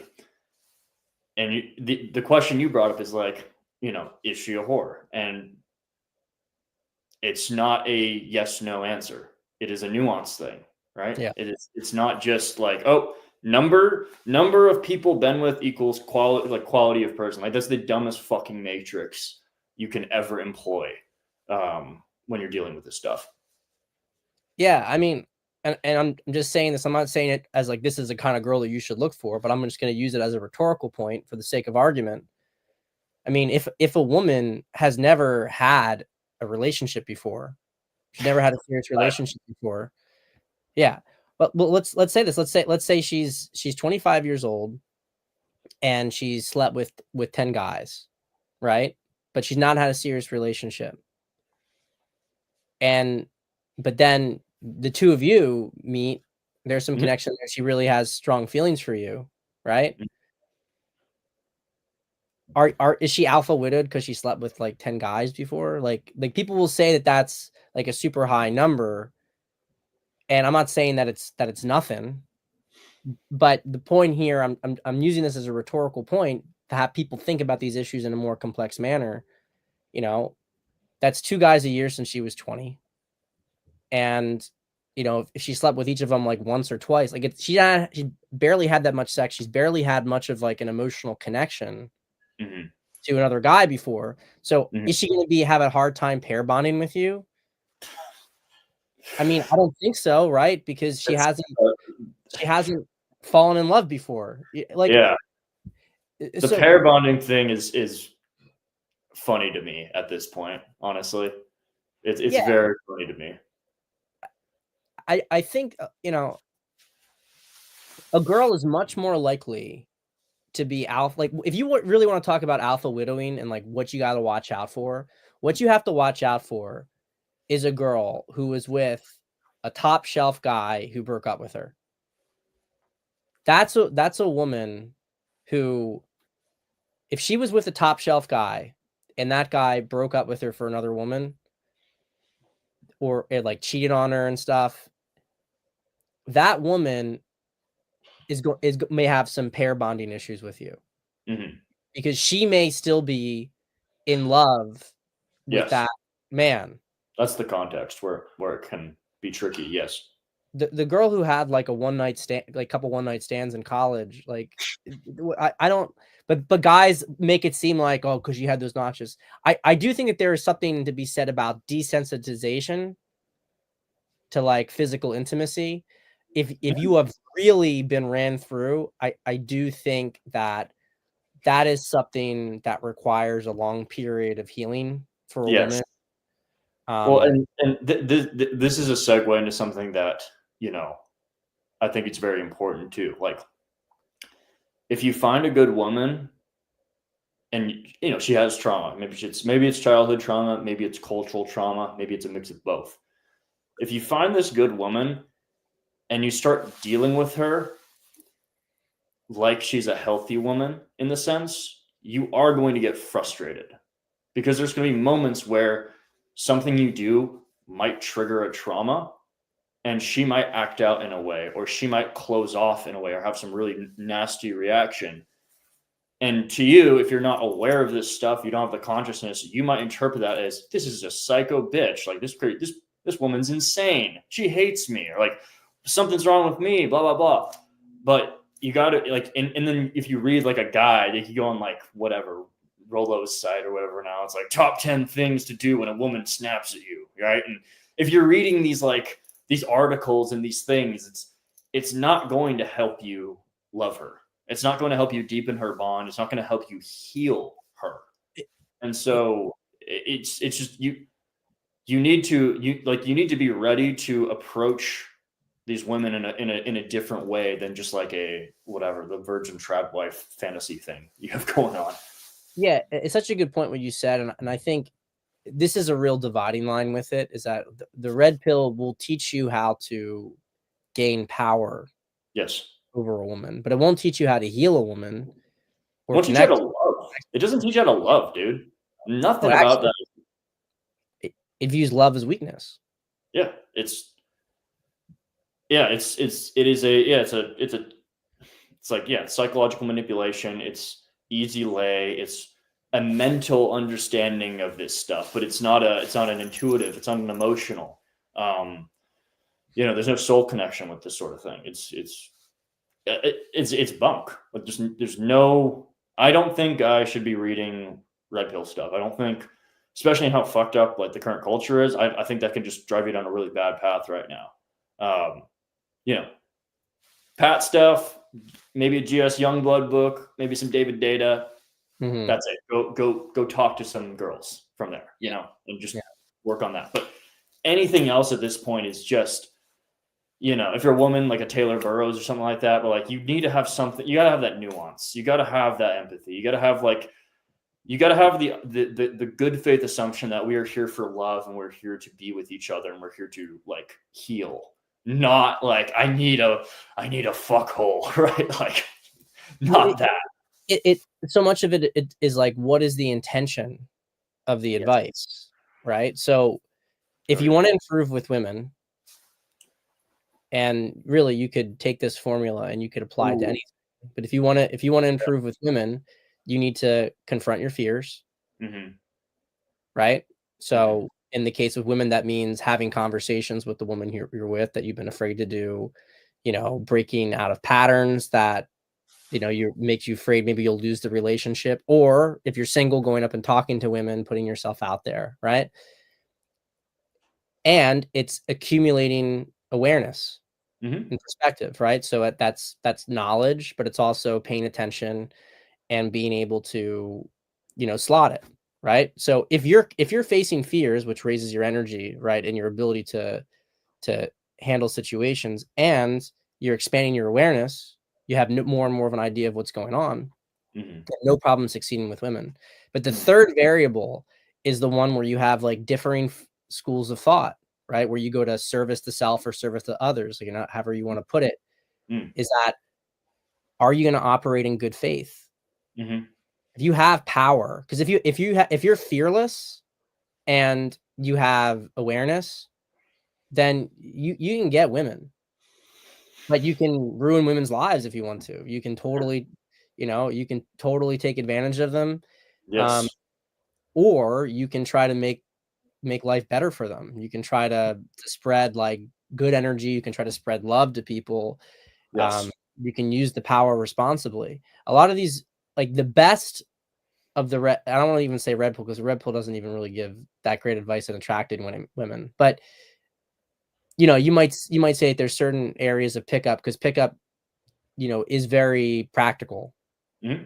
And the question you brought up is like, is she a whore? And it's not a yes, no answer. It is a nuanced thing, right? Yeah. It's not just like, oh, number of people been with equals quality of person. Like that's the dumbest fucking matrix you can ever employ when you're dealing with this stuff. Yeah, I mean, and I'm just saying this. I'm not saying it as like this is the kind of girl that you should look for, but I'm just going to use it as a rhetorical point for the sake of argument. I mean, if a woman has never had a relationship before, she never had a serious relationship before, yeah. But let's say this. Let's say she's 25 years old and she's slept with 10 guys, right? But she's not had a serious relationship. But then the two of you meet, there's some connection there. She really has strong feelings for you, right? Is she alpha widowed because she slept with like 10 guys before? Like people will say that that's like a super high number. And I'm not saying that it's nothing. But the point here, I'm using this as a rhetorical point to have people think about these issues in a more complex manner. That's 2 guys a year since she was 20. And if she slept with each of them like once or twice, like she barely had that much sex. She's barely had much of like an emotional connection to another guy before. So is she going to have a hard time pair bonding with you? I mean, I don't think so, right? Because she hasn't fallen in love before. Like, yeah, the pair bonding thing is funny to me at this point. Honestly, it's very funny to me. I think a girl is much more likely to be alpha. Like, if you really want to talk about alpha widowing and like what you got to watch out for, what you have to watch out for is a girl who was with a top shelf guy who broke up with her. That's a woman who, if she was with a top shelf guy and that guy broke up with her for another woman or it like cheated on her and stuff, that woman may have some pair bonding issues with you because she may still be in love with that man. That's the context where it can be tricky. Yes. The girl who had like a one night stand, like couple one night stands in college, like I don't, but guys make it seem like, oh, because you had those notches. I do think that there is something to be said about desensitization to like physical intimacy. If you have really been ran through, I do think that is something that requires a long period of healing for a woman. Well, and this is a segue into something that, I think it's very important too. Like, if you find a good woman and, she has trauma, maybe it's childhood trauma, maybe it's cultural trauma, maybe it's a mix of both. If you find this good woman and you start dealing with her like she's a healthy woman in the sense, you are going to get frustrated because there's going to be moments where something you do might trigger a trauma and she might act out in a way, or she might close off in a way, or have some really nasty reaction. And to you, if you're not aware of this stuff, you don't have the consciousness, you might interpret that as, this is a psycho bitch. Like this woman's insane. She hates me, or like something's wrong with me, blah, blah, blah. But you got to like, and then if you read like a guide, you go on like whatever, Rollo's site or whatever now, it's like top 10 things to do when a woman snaps at you, right? And if you're reading these articles and these things, it's not going to help you love her. It's not going to help you deepen her bond. It's not going to help you heal her. And so it's just you need to be ready to approach these women in a different way than just like the virgin trap wife fantasy thing you have going on. Yeah, it's such a good point what you said, and I think this is a real dividing line with it, is that the red pill will teach you how to gain power over a woman, but it won't teach you how to heal a woman. It won't teach you how to love. It doesn't teach you how to love, dude. Nothing about that. It views love as weakness. Yeah, it's it's like, yeah, psychological manipulation. It's easy lay. It's a mental understanding of this stuff, but it's not an intuitive. It's not an emotional. There's no soul connection with this sort of thing. It's bunk. Like there's no. I don't think I should be reading red pill stuff. I don't think, especially in how fucked up like the current culture is. I think that can just drive you down a really bad path right now. Pat stuff, maybe a GS Youngblood book, maybe some David Data. Mhm. That's it. Go talk to some girls from there, and just work on that. But anything else at this point is just, if you're a woman like a Taylor Burrows or something like that, but like you need to have something, you got to have that nuance. You got to have that empathy. You got to have the good faith assumption that we are here for love and we're here to be with each other and we're here to like heal. Not like I need a fuckhole, right? Like not that. It so much of it is like, what is the intention of the advice, right? So if you want to improve with women, and really you could take this formula and you could apply it to anything. But if you want to improve with women, you need to confront your fears, right? So in the case of women, that means having conversations with the woman you're with that you've been afraid to do, breaking out of patterns that makes you afraid maybe you'll lose the relationship, or if you're single, going up and talking to women, putting yourself out there, right? And it's accumulating awareness and perspective, right? So that's knowledge, but it's also paying attention and being able to slot it, right? So if you're facing fears, which raises your energy, right, and your ability to handle situations, and you're expanding your awareness, you have more and more of an idea of what's going on. No problem succeeding with women. But the third variable is the one where you have like differing schools of thought, right? Where you go to service the self or service the others, however you want to put it. Is that, are you going to operate in good faith? If you have power, because if you're fearless and you have awareness, then you can get women. But you can ruin women's lives if you want to. You can totally, take advantage of them. Yes. Or you can try to make life better for them. You can try to spread like good energy. You can try to spread love to people. Yes. You can use the power responsibly. A lot of these, like the best of the I don't want to even say red pill, because red pill doesn't even really give that great advice in attracting women. But you might say that there's certain areas of pickup, because pickup, is very practical.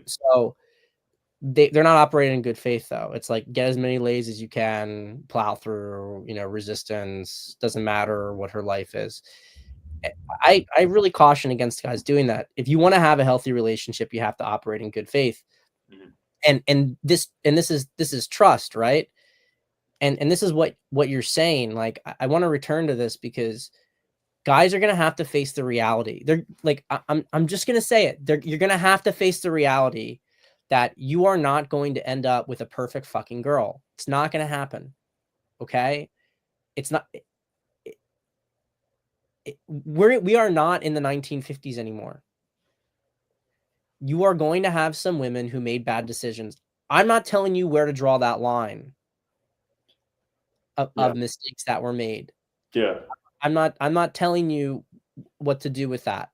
So they're not operating in good faith, though. It's like, get as many lays as you can, plow through, resistance, doesn't matter what her life is. I really caution against guys doing that. If you want to have a healthy relationship, you have to operate in good faith. And this is trust, right? And this is what you're saying. Like, I want to return to this, because guys are going to have to face the reality. They're like, I'm just going to say it. You're going to have to face the reality that you are not going to end up with a perfect fucking girl. It's not going to happen. Okay. It's not, we are not in the 1950s anymore. You are going to have some women who made bad decisions. I'm not telling you where to draw that line of mistakes that were made. Yeah. I'm not telling you what to do with that.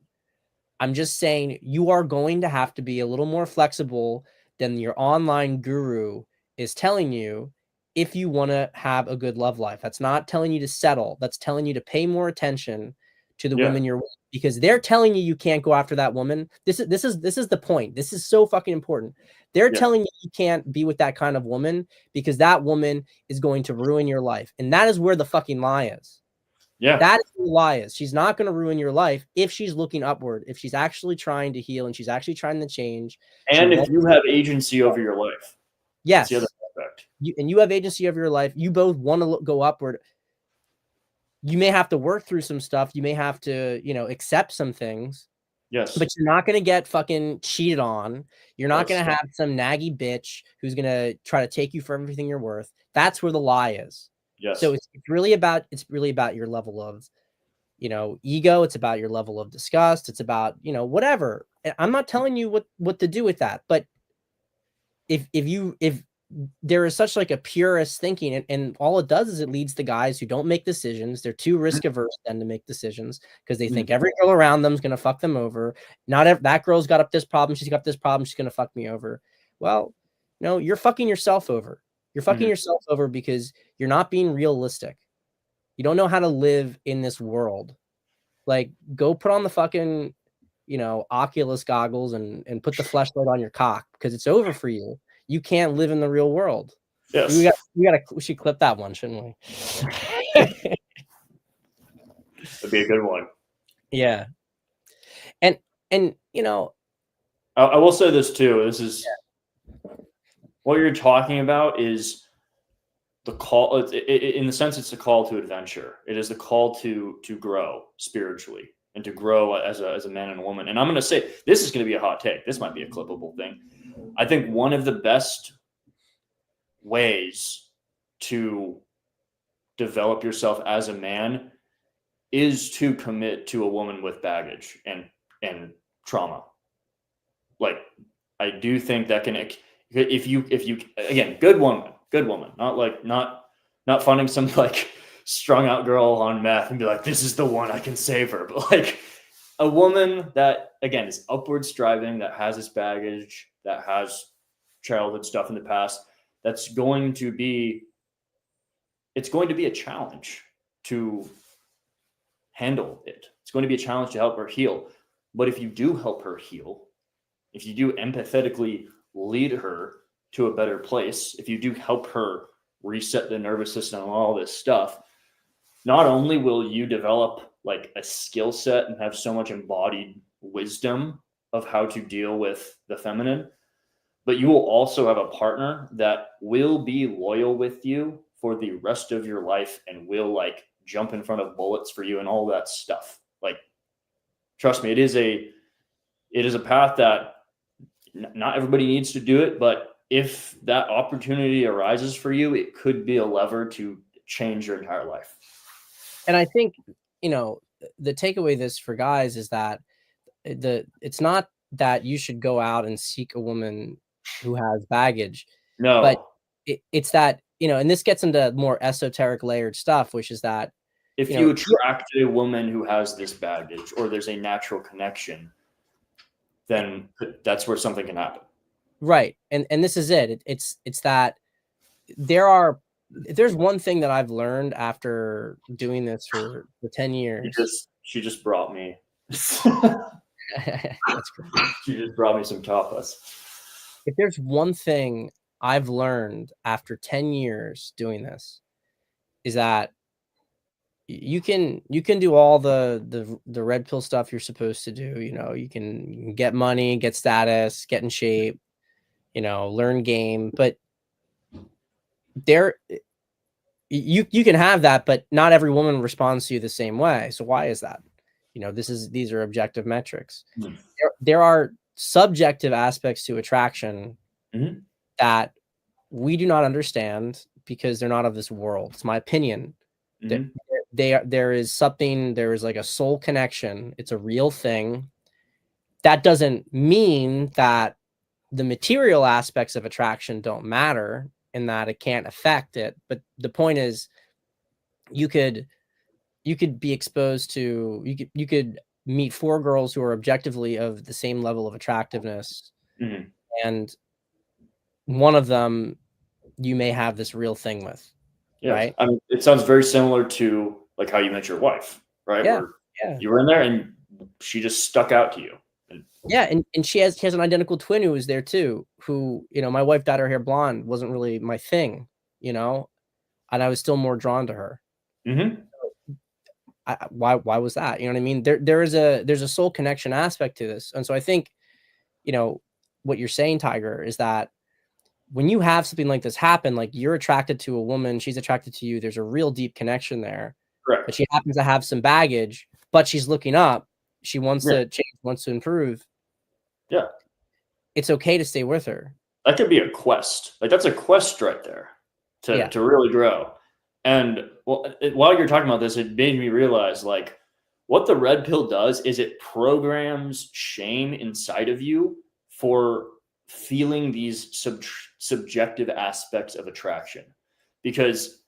I'm just saying you are going to have to be a little more flexible than your online guru is telling you if you want to have a good love life. That's not telling you to settle. That's telling you to pay more attention to the women you're with, because they're telling you can't go after that woman. This is the point. This is so fucking important. They're telling you can't be with that kind of woman, because that woman is going to ruin your life. And that is where the fucking lie is. Yeah. That is the lie is. She's not going to ruin your life if she's looking upward, if she's actually trying to heal and she's actually trying to change. And if you have agency over your life. Yes. That's the other aspect. You have agency over your life. You both want to go upward. You may have to work through some stuff. You may have to, accept some things. Yes. But you're not going to get fucking cheated on. You're not going to have some naggy bitch who's going to try to take you for everything you're worth. That's where the lie is. Yes. So it's really about your level of ego. It's about your level of disgust. It's about, whatever. I'm not telling you what to do with that, but if there is such like a purist thinking, and all it does is it leads to guys who don't make decisions. They're too risk averse then to make decisions because they think every girl around them is going to fuck them over. That girl's got up this problem. She's got this problem. She's going to fuck me over. Well, you're fucking yourself over. You're fucking yourself over because you're not being realistic. You don't know how to live in this world. Like, go put on the fucking, Oculus goggles and put the flashlight on your cock because it's over for you. You can't live in the real world. Yes. We should clip that one, shouldn't we? That'd be a good one. Yeah. And I will say this too. This is what you're talking about is the call. In the sense, it's a call to adventure. It is the call to grow spiritually and to grow as a man and a woman. And I'm going to say, this is going to be a hot take. This might be a clippable thing. I think one of the best ways to develop yourself as a man is to commit to a woman with baggage and trauma. Like, I do think that can, if you again, good woman, not finding some like strung out girl on meth and be like, this is the one, I can save her. But like a woman that, again, is upward striving, that has this baggage, that has childhood stuff in the past, it's going to be a challenge to handle it. It's going to be a challenge to help her heal. But if you do help her heal, if you do empathetically lead her to a better place, if you do help her reset the nervous system and all this stuff, not only will you develop like a skill set and have so much embodied wisdom of how to deal with the feminine, but you will also have a partner that will be loyal with you for the rest of your life and will like jump in front of bullets for you and all that stuff. Like, trust me, it is a path that not everybody needs to do it, but if that opportunity arises for you, it could be a lever to change your entire life. And I think, the takeaway this for guys is that it's not that you should go out and seek a woman who has baggage. No, but it's that, and this gets into more esoteric layered stuff, which is that if you attract a woman who has this baggage or there's a natural connection, then that's where something can happen. Right. And this is it. It's that there's one thing that I've learned after doing this for 10 years. She just brought me. That's great. She just brought me some tapas. If there's one thing I've learned after 10 years doing this, is that you can do all the red pill stuff you're supposed to do. You can get money, get status, get in shape, learn game, but you can have that, but not every woman responds to you the same way. So why is that? These are objective metrics. Mm-hmm. There are subjective aspects to attraction that we do not understand because they're not of this world. It's my opinion. Mm-hmm. There is like a soul connection. It's a real thing. That doesn't mean that the material aspects of attraction don't matter and that it can't affect it. But the point is, you could be exposed to, you could meet 4 girls who are objectively of the same level of attractiveness. Mm-hmm. And one of them you may have this real thing with. Yeah. Right. I mean, it sounds very similar to like how you met your wife, right? Yeah. Where you were in there and she just stuck out to you. Yeah. And she has an identical twin who was there too, who, my wife dyed her hair blonde, wasn't really my thing, and I was still more drawn to her. Mm-hmm. Why was that? You know what I mean? There's a soul connection aspect to this. And so I think, what you're saying, Tiger, is that when you have something like this happen, like you're attracted to a woman, she's attracted to you, there's a real deep connection there. Correct. But she happens to have some baggage, but she's looking up. She wants to change, wants to improve. Yeah. It's okay to stay with her. That could be a quest. Like, that's a quest right there to really grow. And while you're talking about this, it made me realize, like, what the red pill does is it programs shame inside of you for feeling these subjective aspects of attraction, because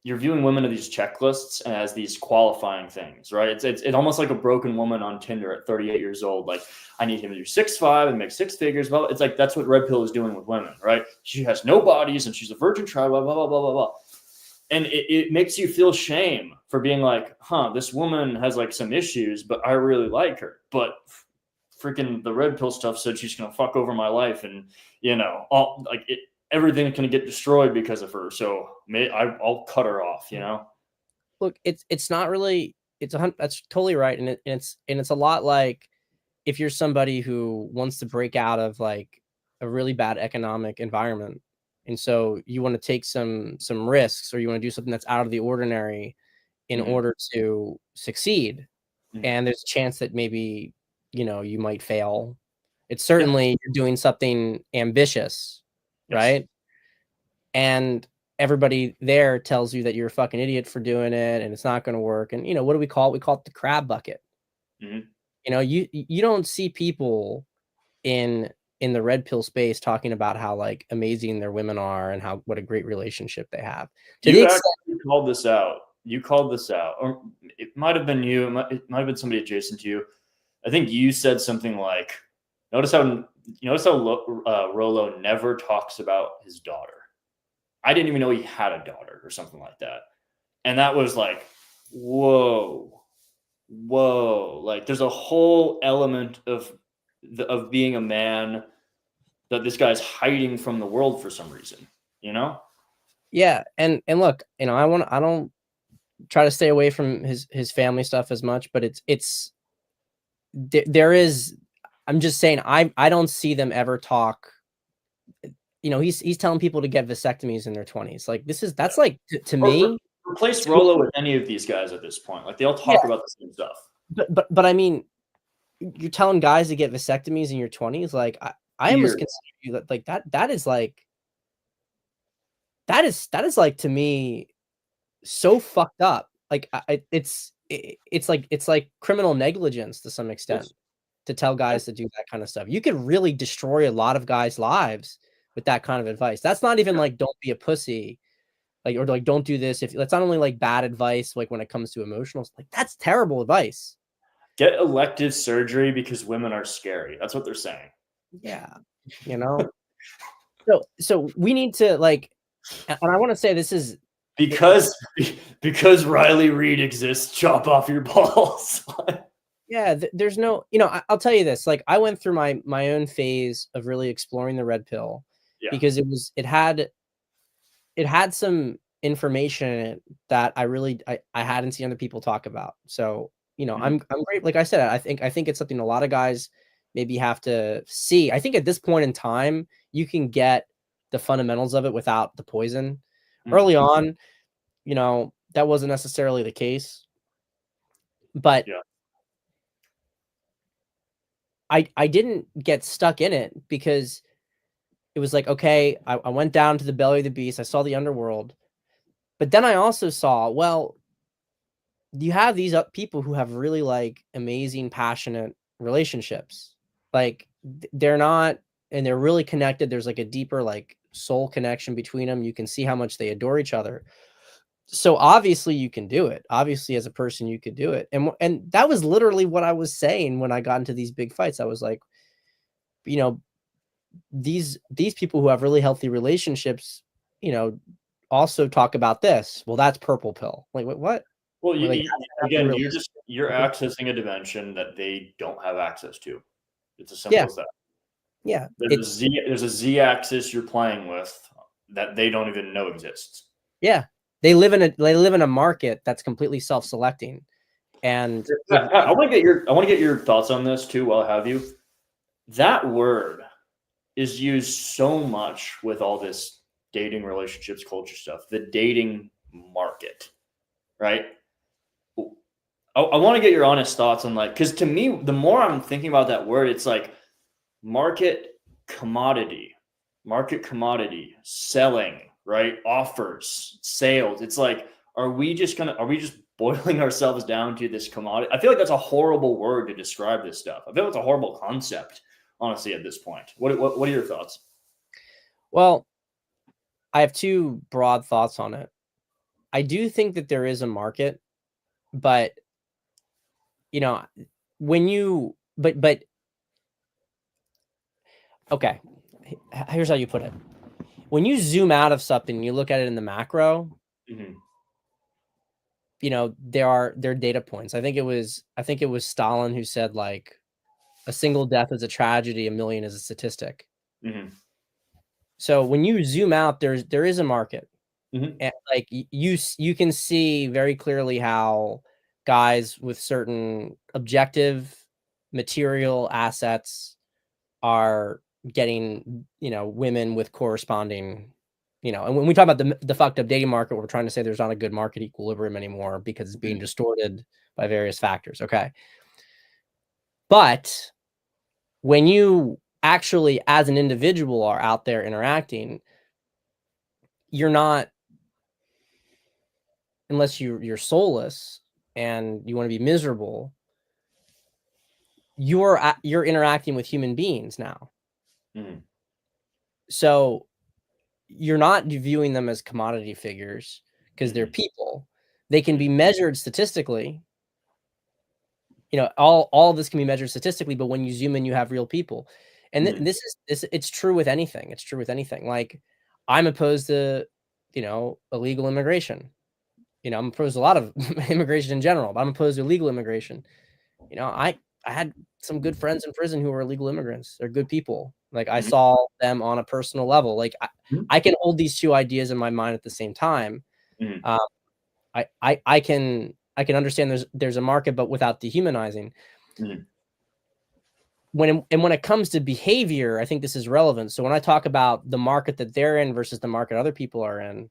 you're viewing women of these checklists as these qualifying things, right? It's almost like a broken woman on Tinder at 38 years old. Like, I need him to do 6'5" and make 6 figures. Well, it's like that's what red pill is doing with women, right? She has no bodies and she's a virgin child, blah blah blah blah blah blah. And it makes you feel shame for being like, this woman has like some issues, but I really like her. But freaking the red pill stuff said she's gonna fuck over my life, and all like it, everything's gonna get destroyed because of her. So I'll cut her off. Look, it's not really. That's totally right, and it's a lot like if you're somebody who wants to break out of like a really bad economic environment. And so you want to take some risks, or you want to do something that's out of the ordinary in order to succeed. And there's a chance that maybe, you might fail. It's certainly you're doing something ambitious, right? And everybody there tells you that you're a fucking idiot for doing it and it's not going to work. And, what do we call it? We call it the crab bucket. You don't see people in the red pill space talking about how like amazing their women are and what a great relationship they have. You actually called this out. You called this out, or it might have been you. It might have been somebody adjacent to you. I think you said something like, "Notice how Rollo never talks about his daughter." I didn't even know he had a daughter, or something like that. And that was like, whoa. Like, there's a whole element of being a man that this guy's hiding from the world for some reason, Yeah. And look, I don't try to stay away from his family stuff as much, but there is, I'm just saying, I don't see them ever talk. He's telling people to get vasectomies in their 20s. Like, that's like, to me, replace Rollo with any of these guys at this point. Like, they all talk about the same stuff. But I mean, you're telling guys to get vasectomies in your 20s. Like, I almost consider you like that is like to me so fucked up. Like, it's like criminal negligence to some extent to tell guys to do that kind of stuff. You could really destroy a lot of guys' lives with that kind of advice. That's not even like, don't be a pussy, like, or like, don't do this. If that's not only like bad advice, like when it comes to emotionals, like that's terrible advice. Get elective surgery because women are scary. That's what they're saying. Yeah. So we need to like, and I want to say this is because Riley Reid exists, chop off your balls. Yeah, there's no, I'll tell you this, like I went through my own phase of really exploring the red pill because it had some information in it that I hadn't seen other people talk about. So, I'm great. Like I said, I think it's something a lot of guys maybe have to see. I think at this point in time, you can get the fundamentals of it without the poison. Early on, that wasn't necessarily the case, but I didn't get stuck in it because it was like, okay, I went down to the belly of the beast. I saw the underworld, but then I also saw, well, you have these people who have really like amazing, passionate relationships. Like they're not, and they're really connected. There's like a deeper like soul connection between them. You can see how much they adore each other. So obviously you can do it. Obviously as a person, you could do it. And that was literally what I was saying when I got into these big fights. I was like, these people who have really healthy relationships, also talk about this. Well, that's purple pill. Like what? Well, again, you're accessing a dimension that they don't have access to. It's as simple as that. Yeah. There's a Z-axis you're playing with that they don't even know exists. Yeah. They live in a market that's completely self-selecting. And I want to get your thoughts on this too while I have you. That word is used so much with all this dating, relationships, culture stuff, the dating market, right? I want to get your honest thoughts on like, because to me, the more I'm thinking about that word, it's like market commodity, selling, right? Offers, sales. It's like, are we just boiling ourselves down to this commodity? I feel like that's a horrible word to describe this stuff. I feel like it's a horrible concept, honestly, at this point. What are your thoughts? Well, I have two broad thoughts on it. I do think that there is a market, but you know, when you but okay, here's how you put it. When you zoom out of something, you look at it in the macro, Mm-hmm. you know, there are data points. I think it was Stalin who said like a single death is a tragedy, a million is a statistic. Mm-hmm. So when you zoom out, there is a market. Mm-hmm. And like you can see very clearly how guys with certain objective material assets are getting, you know, women with corresponding, you know, and when we talk about the fucked up dating market, we're trying to say there's not a good market equilibrium anymore because it's being distorted by various factors. Okay. But when you actually, as an individual, are out there interacting, you're not, unless you're soulless and you want to be miserable, you're interacting with human beings now. Mm-hmm. So you're not viewing them as commodity figures because they're people. They can be measured statistically. You know, all of this can be measured statistically, but when you zoom in, you have real people. And this it's true with anything. It's true with anything. Like I'm opposed to, you know, illegal immigration. You know, I'm opposed to a lot of immigration in general, but I'm opposed to illegal immigration. You know, I had some good friends in prison who were illegal immigrants. They're good people. Like I saw them on a personal level. Like I can hold these two ideas in my mind at the same time. Mm-hmm. I can understand there's a market, but without dehumanizing. Mm-hmm. When it comes to behavior, I think this is relevant. So when I talk about the market that they're in versus the market other people are in,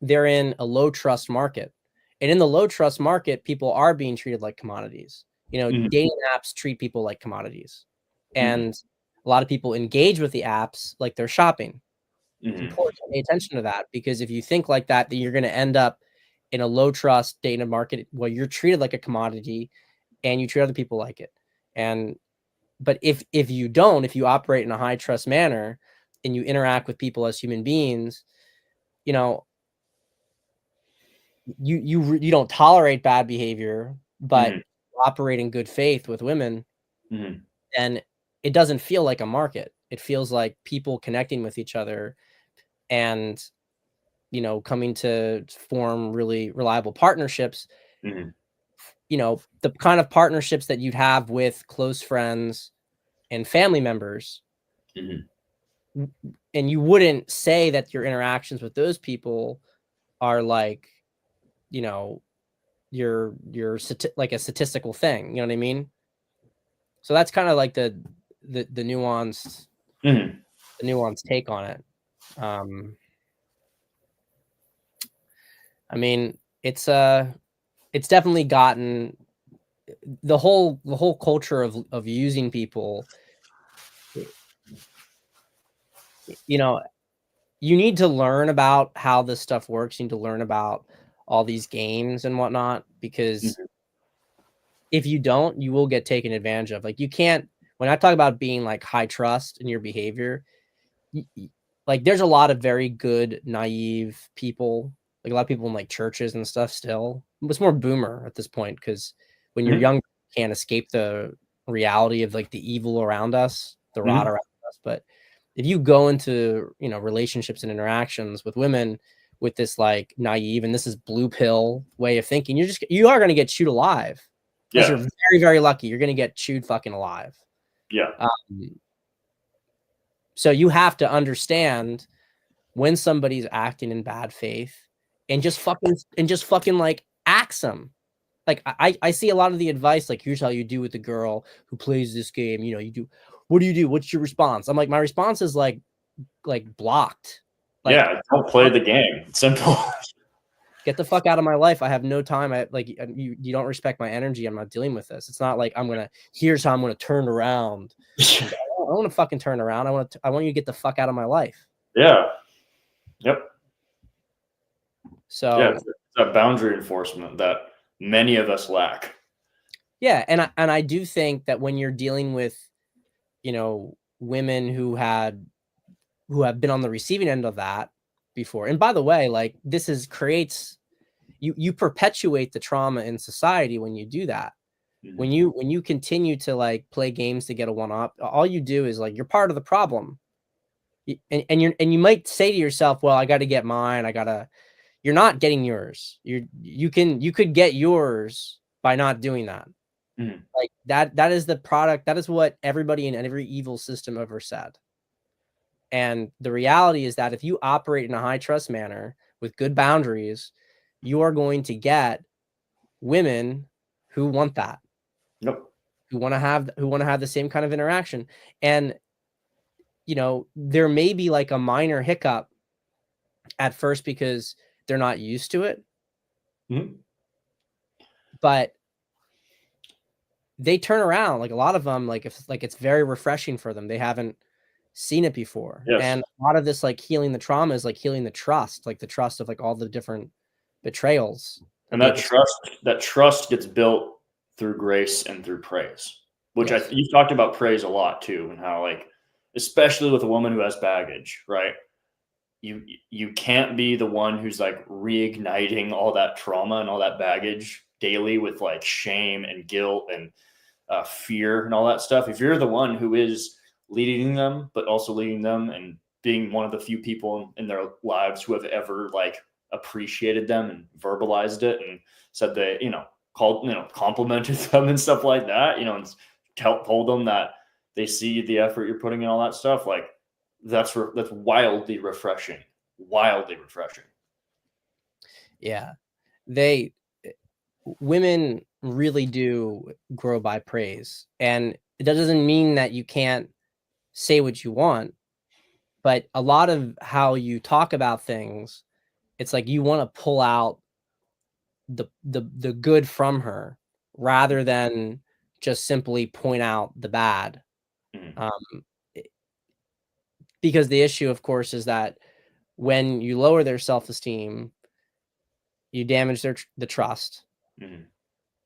they're in a low trust market. And in the low trust market, people are being treated like commodities. You know, dating apps treat people like commodities. And a lot of people engage with the apps like they're shopping. It's important to pay attention to that, because if you think like that, then you're going to end up in a low trust data market where you're treated like a commodity and you treat other people like it. But if you operate in a high trust manner and you interact with people as human beings, you know, you don't tolerate bad behavior, but operate in good faith with women, then it doesn't feel like a market. It feels like people connecting with each other and, you know, coming to form really reliable partnerships. You know, the kind of partnerships that you'd have with close friends and family members. And you wouldn't say that your interactions with those people are like, you know, you're like a statistical thing. You know what I mean? So that's kind of like the nuanced, the nuanced take on it. I mean, it's definitely gotten the whole culture of using people. You know, you need to learn about how this stuff works. You need to learn about all these games and whatnot, because if you don't, you will get taken advantage of. Like you can't, when I talk about being like high trust in your behavior, like there's a lot of very good, naive people, like a lot of people in like churches and stuff still. It's more boomer at this point, because when you're young, you can't escape the reality of like the evil around us, the rot around us. But if you go into, you know, relationships and interactions with women with this like naive and this is blue pill way of thinking, you are going to get chewed alive. Unless you're very, very lucky, you're going to get chewed fucking alive. Yeah. So you have to understand when somebody's acting in bad faith and just fucking like axe them. Like I see a lot of the advice, like, here's how you do with the girl who plays this game. You know, you do, what do you do? What's your response? I'm like, my response is like blocked. Like, yeah, don't play the game. It's simple. Get the fuck out of my life. I have no time. You don't respect my energy. I'm not dealing with this. It's not like here's how I'm gonna turn around. I don't want to fucking turn around. I want you to get the fuck out of my life. Yeah. Yep. So yeah, it's that boundary enforcement that many of us lack. Yeah, and I do think that when you're dealing with, you know, women who have been on the receiving end of that before. And by the way, like this is creates you perpetuate the trauma in society when you do that. When you continue to like play games to get a one up, all you do is like you're part of the problem. And you might say to yourself, well, I got to get mine. You're not getting yours. You could get yours by not doing that. Like that is the product. That is what everybody in every evil system ever said. And the reality is that if you operate in a high trust manner with good boundaries, you are going to get women who want that. Nope. Who want to have the same kind of interaction. And you know, there may be like a minor hiccup at first because they're not used to it. But they turn around, like a lot of them, like if like it's very refreshing for them. They haven't seen it before. Yes. And a lot of this like healing the trauma is like healing the trust, like the trust of like all the different betrayals. And that trust gets built through grace and through praise, which Yes. you've talked about praise a lot too, and how like, especially with a woman who has baggage, right? You can't be the one who's like reigniting all that trauma and all that baggage daily with like shame and guilt and fear and all that stuff. If you're the one who is leading them, but also leading them and being one of the few people in their lives who have ever like appreciated them and verbalized it and said they, complimented them and stuff like that, and told them that they see the effort you're putting in, all that stuff, like that's wildly refreshing. Yeah. Women really do grow by praise. And that doesn't mean that you can't say what you want, but a lot of how you talk about things, it's like you want to pull out the good from her rather than just simply point out the bad. Because the issue, of course, is that when you lower their self-esteem, you damage the trust,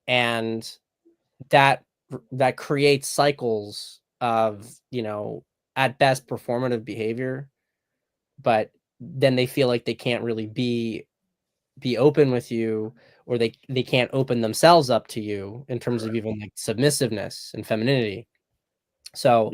and that creates cycles of, at best performative behavior, but then they feel like they can't really be open with you, or they can't open themselves up to you in terms of even like submissiveness and femininity. So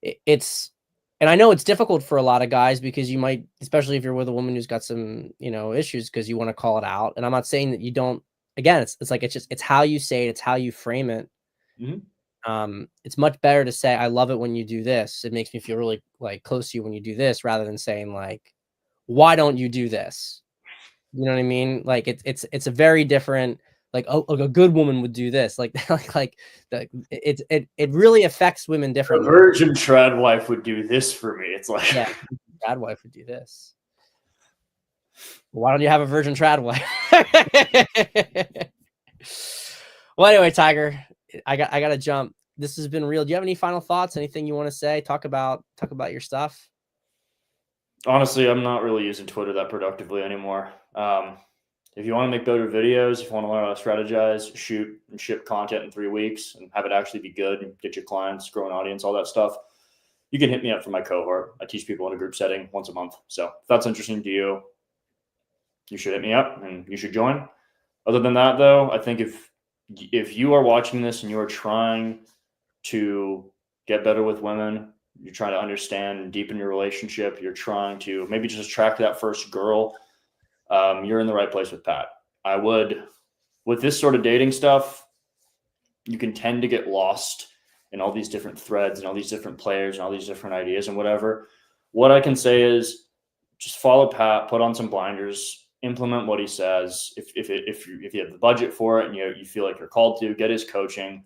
it's, and I know it's difficult for a lot of guys because you might, especially if you're with a woman who's got some, issues, because you want to call it out. And I'm not saying that you don't. Again, it's how you say it, it's how you frame it. It's much better to say, I love it when you do this. It makes me feel really like close to you when you do this, rather than saying like, why don't you do this? You know what I mean? Like it's a very different, like, oh, like a good woman would do this. Like it really affects women differently. A virgin trad wife would do this for me. It's like, yeah, trad wife would do this. Why don't you have a virgin trad wife? Well, anyway, Tiger, I gotta jump. This has been real. Do you have any final thoughts? Anything you want to say? Talk about your stuff. Honestly, I'm not really using Twitter that productively anymore. If you want to make better videos, if you want to learn how to strategize, shoot and ship content in 3 weeks and have it actually be good and get your clients, grow an audience, all that stuff, you can hit me up for my cohort. I teach people in a group setting once a month. So if that's interesting to you, you should hit me up and you should join. Other than that, though, I think if you are watching this and you are trying to get better with women, you're trying to understand and deepen your relationship, you're trying to maybe just attract that first girl, you're in the right place with Pat. With this sort of dating stuff, you can tend to get lost in all these different threads and all these different players and all these different ideas and whatever. What I can say is just follow Pat, put on some blinders, implement what he says. If you have the budget for it and you feel like you're called to, get his coaching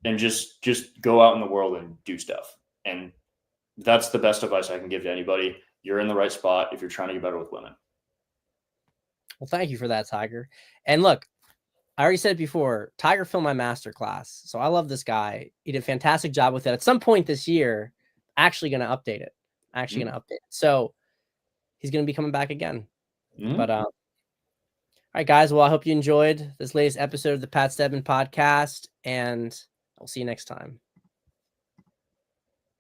and just go out in the world and do stuff. And that's the best advice I can give to anybody. You're in the right spot if you're trying to get better with women. Well, thank you for that, Tiger. And look, I already said it before, Tiger filmed my masterclass. So I love this guy. He did a fantastic job with it. At some point this year, actually going to update it. So he's going to be coming back again. But right, guys. Well, I hope you enjoyed this latest episode of the Pat Stedman podcast, and I'll see you next time.